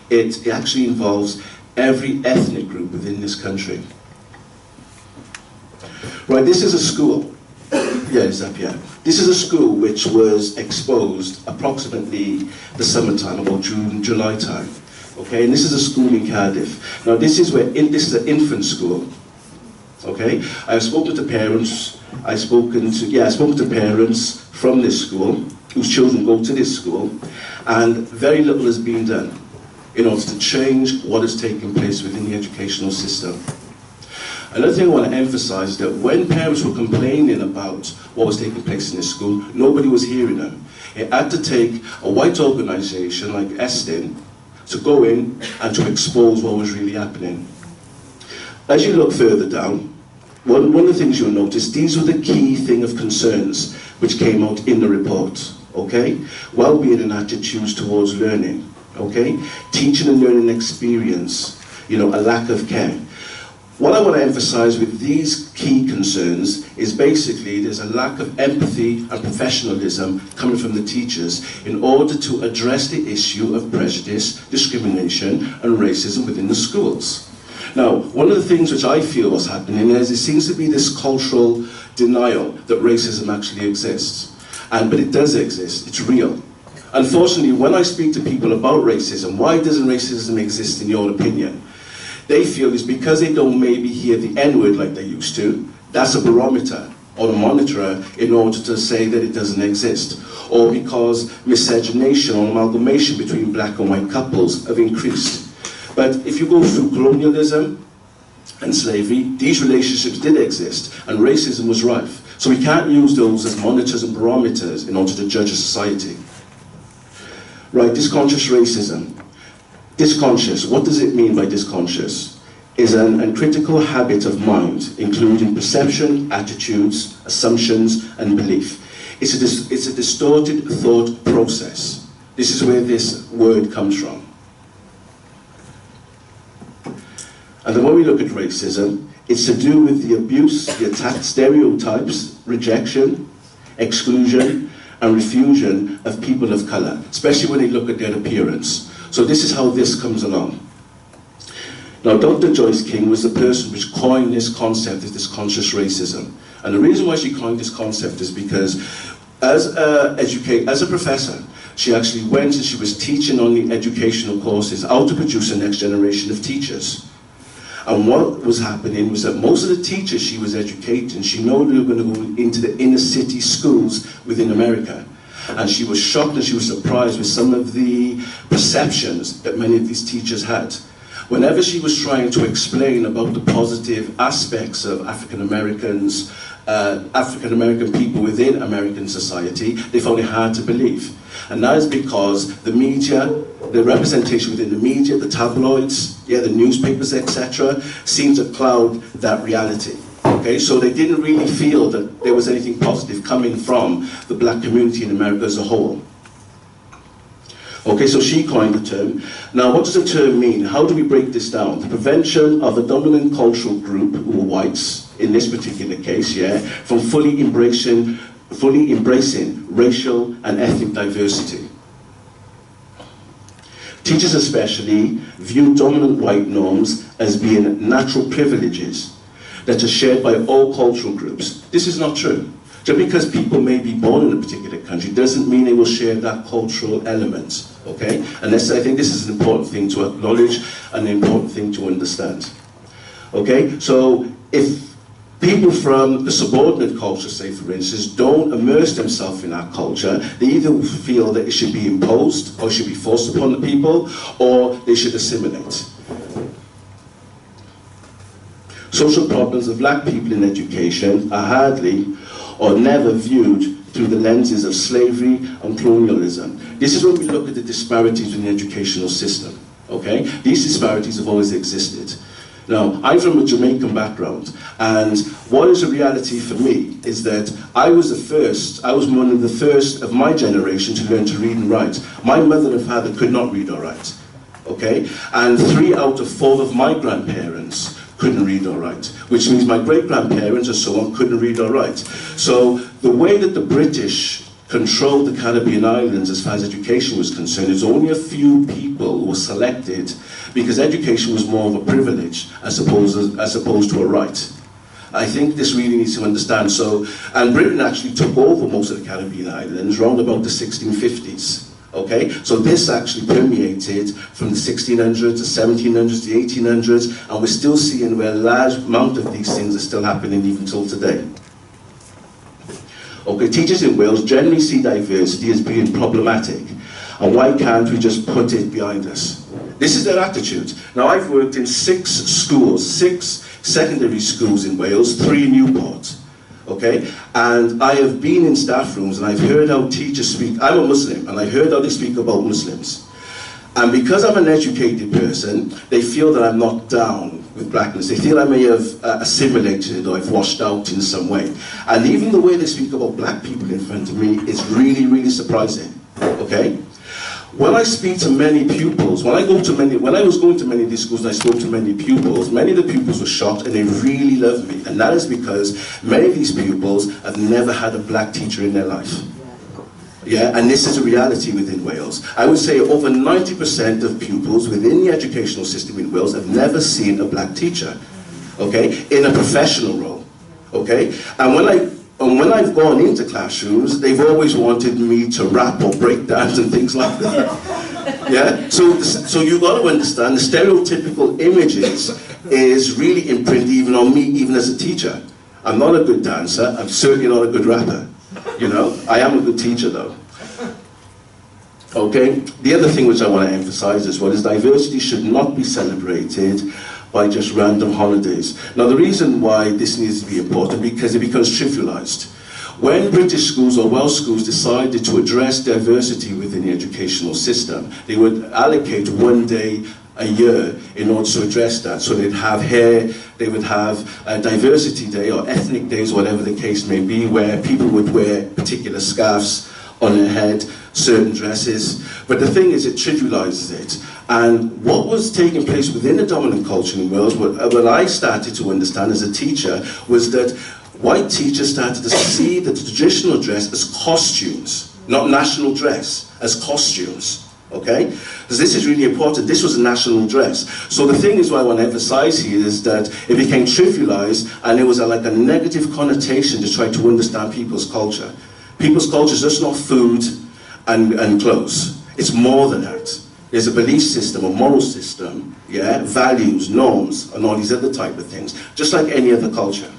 It actually involves every ethnic group within this country. Right, this is a school. Yeah, it's up here. This is a school which was exposed approximately the summertime, about June, July time. Okay, and this is a school in Cardiff. Now this is this is an infant school. Okay, I've spoken to parents. I've spoken to parents from this school whose children go to this school, and very little has been done in order to change what is taking place within the educational system. Another thing I want to emphasize is that when parents were complaining about what was taking place in this school, nobody was hearing them. It had to take a white organization like EYST to go in and to expose what was really happening. As you look further down, one of the things you'll notice, these were the key thing of concerns which came out in the report, okay? Well-being and attitudes towards learning, okay? Teaching and learning experience, you know, a lack of care. What I want to emphasize with these key concerns is basically there's a lack of empathy and professionalism coming from the teachers in order to address the issue of prejudice, discrimination, and racism within the schools. Now, one of the things which I feel was happening is there seems to be this cultural denial that racism actually exists. But it does exist, it's real. Unfortunately, when I speak to people about racism, why doesn't racism exist in your opinion? They feel it's because they don't maybe hear the N-word like they used to. That's a barometer or a monitor in order to say that it doesn't exist. Or because miscegenation or amalgamation between black and white couples have increased. But if you go through colonialism and slavery, these relationships did exist, and racism was rife. So we can't use those as monitors and barometers in order to judge a society. Right, dysconscious racism. Dysconscious, what does it mean by dysconscious? Is an uncritical habit of mind, including perception, attitudes, assumptions, and belief. It's a distorted thought process. This is where this word comes from. And then when we look at racism, it's to do with the abuse, the attack, stereotypes, rejection, exclusion, and refusion of people of colour, especially when they look at their appearance. So this is how this comes along. Now, Dr. Joyce King was the person which coined this concept of dysconscious racism. And the reason why she coined this concept is because as a professor, she actually went and she was teaching on the educational courses how to produce a next generation of teachers. And what was happening was that most of the teachers she was educating, she knew they were going to go into the inner city schools within America. And she was shocked and she was surprised with some of the perceptions that many of these teachers had. Whenever she was trying to explain about the positive aspects of African American people within American society, they found it hard to believe. And that is because the media, the representation within the media, the tabloids, the newspapers, etc., seemed to cloud that reality. Okay, so they didn't really feel that there was anything positive coming from the black community in America as a whole. Okay, so she coined the term. Now, what does the term mean? How do we break this down? The prevention of a dominant cultural group, who are whites, in this particular case, from fully embracing fully embracing racial and ethnic diversity. Teachers especially view dominant white norms as being natural privileges that are shared by all cultural groups. This is not true. Just because people may be born in a particular country doesn't mean they will share that cultural element, okay? And I think this is an important thing to acknowledge and an important thing to understand. Okay, so if people from the subordinate culture, say for instance, don't immerse themselves in our culture, they either feel that it should be imposed or should be forced upon the people, or they should assimilate. Social problems of black people in education are hardly or never viewed through the lenses of slavery and colonialism. This is when we look at the disparities in the educational system, okay? These disparities have always existed. Now, I'm from a Jamaican background, and what is a reality for me is that I was one of the first of my generation to learn to read and write. My mother and father could not read or write, okay? And 3 out of 4 of my grandparents couldn't read or write, which means my great-grandparents and so on couldn't read or write. So the way that the British controlled the Caribbean islands as far as education was concerned, there's only a few people who were selected because education was more of a privilege as opposed to a right. I think this really needs to understand. So, and Britain actually took over most of the Caribbean islands around about the 1650s. Okay, so this actually permeated from the 1600s, the 1700s, the 1800s, and we're still seeing where a large amount of these things are still happening even till today. Okay, teachers in Wales generally see diversity as being problematic, and why can't we just put it behind us? This is their attitude. Now, I've worked in 6 schools, 6 secondary schools in Wales, 3 in Newport. Okay, and I have been in staff rooms and I've heard how teachers speak. I'm a Muslim, and I heard how they speak about Muslims. And because I'm an educated person, they feel that I'm not down with blackness. They feel I may have assimilated or I've washed out in some way. And even the way they speak about black people in front of me is really, really surprising. Okay? When I speak to many pupils, when I was going to many of these schools and I spoke to many pupils, many of the pupils were shocked and they really loved me. And that is because many of these pupils have never had a black teacher in their life. Yeah, and this is a reality within Wales. I would say over 90% of pupils within the educational system in Wales have never seen a black teacher, okay, in a professional role, okay? And when I've gone into classrooms, they've always wanted me to rap or break dance and things like that. Yeah? So you've got to understand the stereotypical images is really imprinted even on me, even as a teacher. I'm not a good dancer, I'm certainly not a good rapper. You know, I am a good teacher though. Okay? The other thing which I want to emphasize as well is diversity should not be celebrated by just random holidays. Now the reason why this needs to be important because it becomes trivialized. When British schools or Welsh schools decided to address diversity within the educational system, they would allocate 1 day a year in order to address that. So they'd have they would have a diversity day or ethnic days, whatever the case may be, where people would wear particular scarves on their head, certain dresses. But the thing is, it trivializes it. And what was taking place within the dominant culture in Wales, what I started to understand as a teacher, was that white teachers started to see the traditional dress as costumes, not national dress, as costumes. Okay? Because this is really important. This was a national dress. So the thing is what I want to emphasize here is that it became trivialized and there was like a negative connotation to try to understand people's culture. People's culture is just not food and clothes. It's more than that. There's a belief system, a moral system, yeah, values, norms, and all these other type of things, just like any other culture.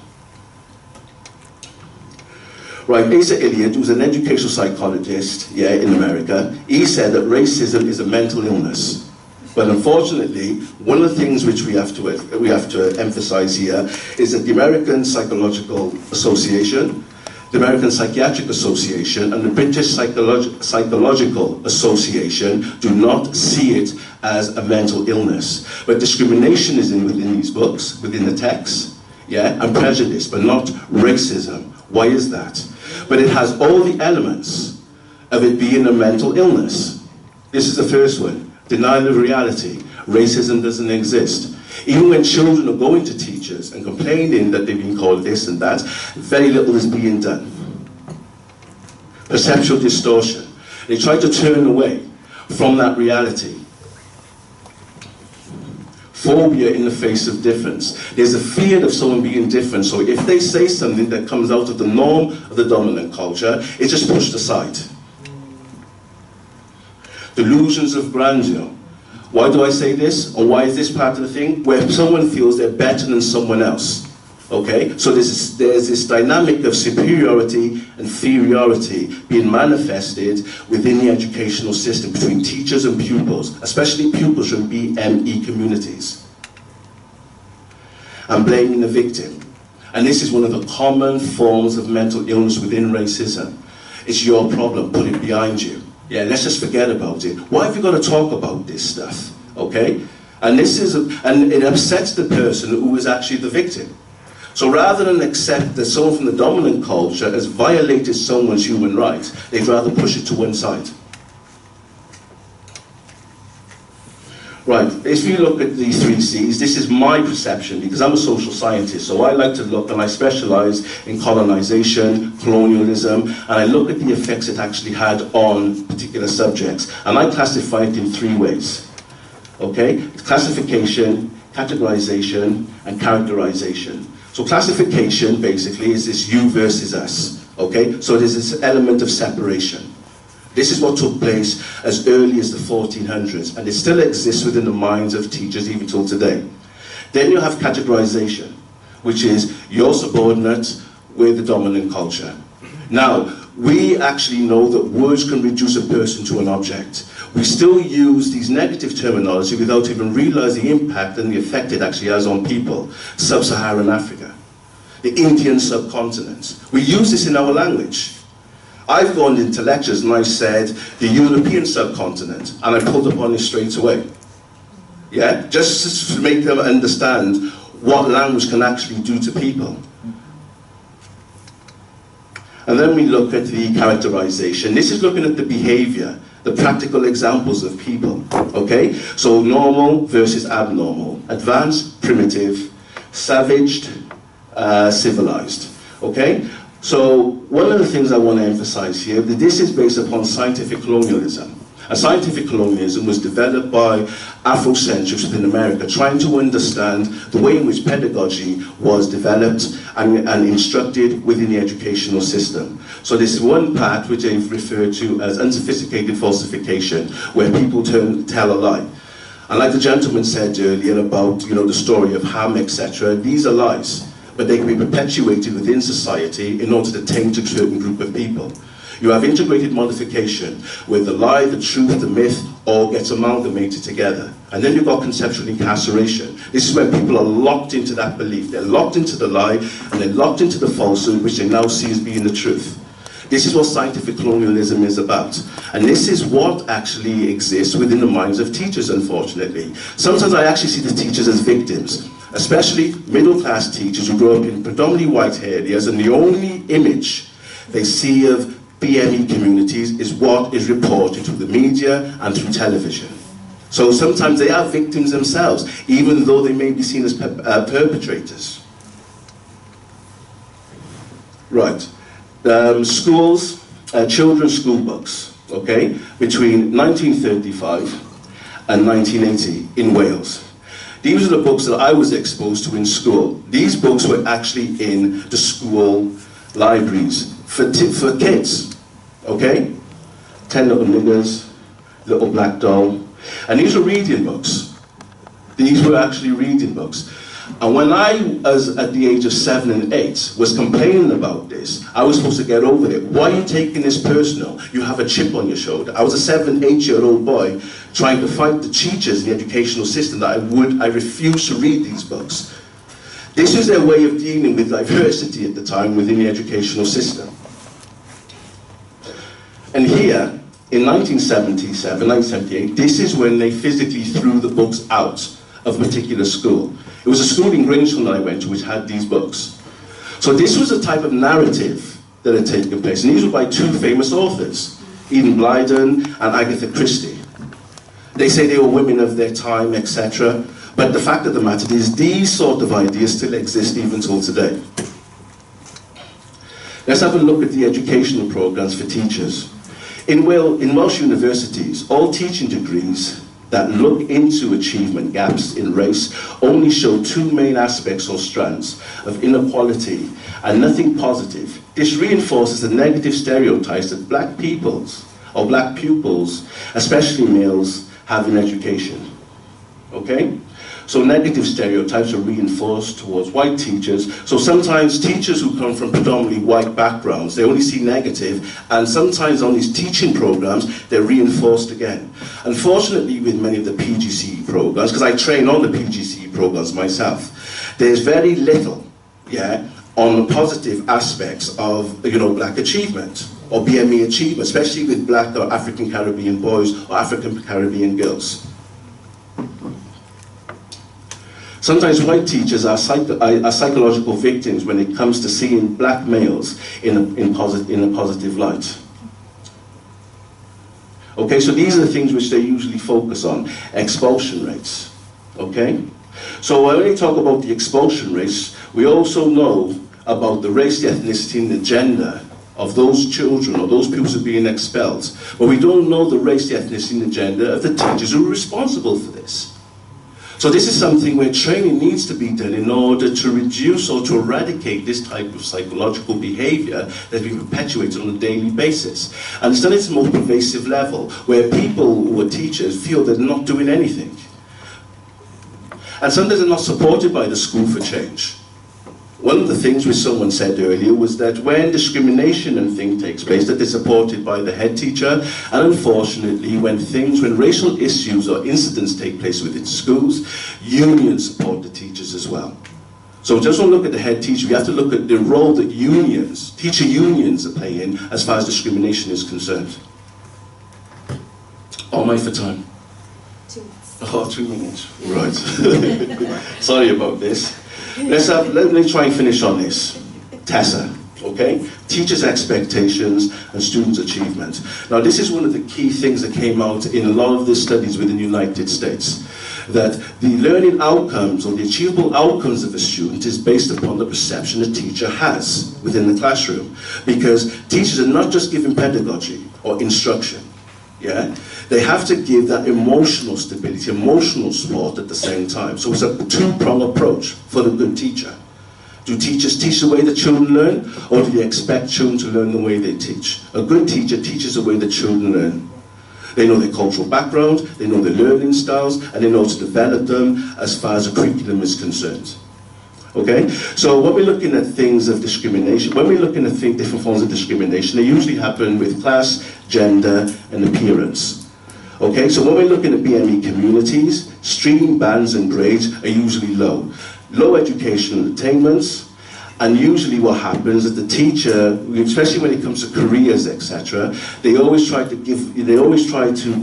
Right, Asa Elliott, who's an educational psychologist, yeah, in America, he said that racism is a mental illness. But unfortunately, one of the things which we have to emphasize here is that the American Psychological Association, the American Psychiatric Association, and the British Psychological Association do not see it as a mental illness. But discrimination is within these books, within the text, yeah, and prejudice, but not racism. Why is that? But it has all the elements of it being a mental illness. This is the first one. Denial of reality. Racism doesn't exist. Even when children are going to teachers and complaining that they've been called this and that, very little is being done. perceptual distortion. They try to turn away from that reality. Phobia in the face of difference. There's a fear of someone being different, so if they say something that comes out of the norm of the dominant culture, it's just pushed aside. Delusions of grandeur. Why do I say this? Or why is this part of the thing? Where someone feels they're better than someone else. Okay? So there's this dynamic of superiority and inferiority being manifested within the educational system between teachers and pupils, especially pupils from BME communities. And blaming the victim. And this is one of the common forms of mental illness within racism. It's your problem, put it behind you. Yeah, let's just forget about it. Why have you got to talk about this stuff? Okay? And it upsets the person who is actually the victim. So rather than accept that someone from the dominant culture has violated someone's human rights, they'd rather push it to one side. Right, if you look at the 3 C's, this is my perception, because I'm a social scientist, so I like to look, and I specialize in colonization, colonialism, and I look at the effects it actually had on particular subjects. And I classify it in 3 ways. Okay? Classification, categorization, and characterization. So classification, basically, is this you versus us. Okay? So there's this element of separation. This is what took place as early as the 1400s, and it still exists within the minds of teachers even till today. Then you have categorization, which is your subordinate with the dominant culture. Now, we actually know that words can reduce a person to an object. We still use these negative terminology without even realizing the impact and the effect it actually has on people. Sub-Saharan Africa, the Indian subcontinent. We use this in our language. I've gone into lectures and I said the European subcontinent, and I pulled upon it straight away. Yeah, just to make them understand what language can actually do to people. And then we look at the characterization. This is looking at the behavior, the practical examples of people. Okay, so normal versus abnormal, advanced, primitive, savaged, civilized. Okay. So one of the things I want to emphasize here, that this is based upon scientific colonialism. And scientific colonialism was developed by Afrocentrics within America, trying to understand the way in which pedagogy was developed and instructed within the educational system. So this is one part which they've referred to as unsophisticated falsification, where people tell a lie. And like the gentleman said earlier about, the story of Ham, etc., these are lies. But they can be perpetuated within society in order to taint a certain group of people. You have integrated modification, where the lie, the truth, the myth, all gets amalgamated together. And then you've got conceptual incarceration. This is where people are locked into that belief. They're locked into the lie, and they're locked into the falsehood, which they now see as being the truth. This is what scientific colonialism is about. And this is what actually exists within the minds of teachers, unfortunately. Sometimes I actually see the teachers as victims, especially middle-class teachers who grow up in predominantly white areas, and the only image they see of BME communities is what is reported through the media and through television. So sometimes they are victims themselves, even though they may be seen as perpetrators. Right. Schools, children's school books, okay, between 1935 and 1980 in Wales. These are the books that I was exposed to in school. These books were actually in the school libraries for kids, okay? 10 Little Niggers, Little Black Doll. And these were reading books. These were actually reading books. And when I was at the age of 7 and 8, was complaining about this, I was supposed to get over it. Why are you taking this personal? You have a chip on your shoulder. I was a 7, 8-year-old boy trying to fight the teachers in the educational system that I refused to read these books. This was their way of dealing with diversity at the time within the educational system. And here, in 1977, 1978, this is when they physically threw the books out of a particular school. It was a school in Grinchland that I went to which had these books. So this was a type of narrative that had taken place, and these were by 2 famous authors, Eden Blyden and Agatha Christie. They say they were women of their time, etc. But the fact of the matter is these sort of ideas still exist even till today. Let's have a look at the educational programs for teachers. In Welsh universities, all teaching degrees that look into achievement gaps in race only show two main aspects or strands of inequality and nothing positive. This reinforces the negative stereotypes that black pupils, especially males, have in education. Okay? So negative stereotypes are reinforced towards white teachers. So sometimes teachers who come from predominantly white backgrounds, they only see negative, and sometimes on these teaching programs, they're reinforced again. Unfortunately, with many of the PGCE programs, because I train on the PGCE programs myself, there's very little, on the positive aspects of, black achievement, or BME achievement, especially with black or African Caribbean boys or African Caribbean girls. Sometimes white teachers are psychological victims when it comes to seeing black males in a positive light. Okay, so these are the things which they usually focus on. Expulsion rates. Okay? So when we talk about the expulsion rates, we also know about the race, the ethnicity, and the gender of those children or those pupils who are being expelled. But we don't know the race, the ethnicity, and the gender of the teachers who are responsible for this. So this is something where training needs to be done in order to reduce or to eradicate this type of psychological behaviour that's being perpetuated on a daily basis. And it's done at a more pervasive level, where people who are teachers feel they're not doing anything. And sometimes they're not supported by the school for change. One of the things which someone said earlier was that when discrimination and things takes place, that they're supported by the head teacher, and unfortunately when racial issues or incidents take place within schools, unions support the teachers as well. So just don't look at the head teacher, we have to look at the role that unions, teacher unions are playing as far as discrimination is concerned. Oh, am I for time? 2 minutes. Oh, 2 minutes, right. Sorry about this. Let me try and finish on this. Tessa, okay? Teachers' expectations and students' achievement. Now, this is one of the key things that came out in a lot of the studies within the United States, that the learning outcomes or the achievable outcomes of a student is based upon the perception a teacher has within the classroom. Because teachers are not just giving pedagogy or instruction, they have to give that emotional stability, emotional support at the same time. So it's a two-pronged approach for the good teacher. Do teachers teach the way the children learn, or do they expect children to learn the way they teach? A good teacher teaches the way the children learn. They know their cultural background, they know their learning styles, and they know to develop them as far as the curriculum is concerned. Okay? So when we're looking at things of discrimination, when we're looking at different forms of discrimination, they usually happen with class, gender, and appearance. Okay, so when we're looking at BME communities, stream bands and grades are usually low. Low educational attainments, and usually what happens is the teacher, especially when it comes to careers, etc., they always try to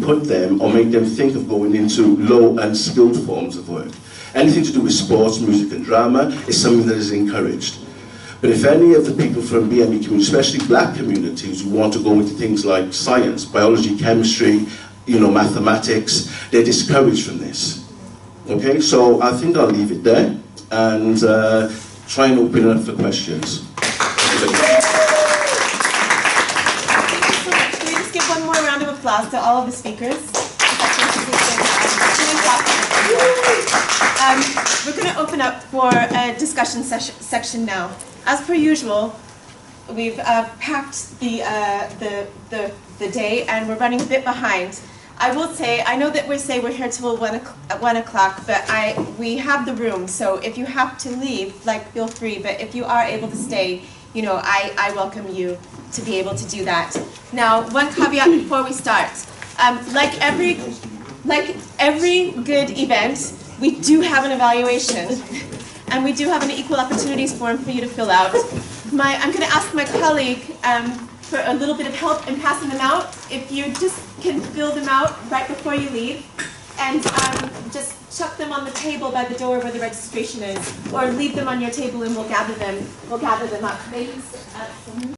put them or make them think of going into low and skilled forms of work. Anything to do with sports, music and drama is something that is encouraged. But if any of the people from BME communities, especially black communities, who want to go into things like science, biology, chemistry, mathematics, they're discouraged from this. Okay, so I think I'll leave it there and try and open it up for questions. Can we just give one more round of applause to all of the speakers? We're going to open up for a discussion section now. As per usual, we've packed the day and we're running a bit behind. I will say, I know that we're here till 1 o'clock, but we have the room, so if you have to leave, feel free, but if you are able to stay, I welcome you to be able to do that. Now, one caveat before we start. Like every good event, we do have an evaluation, and we do have an equal opportunities form for you to fill out. I'm going to ask my colleague for a little bit of help in passing them out. If you just can fill them out right before you leave, and just chuck them on the table by the door where the registration is, or leave them on your table and we'll gather them up. Ladies,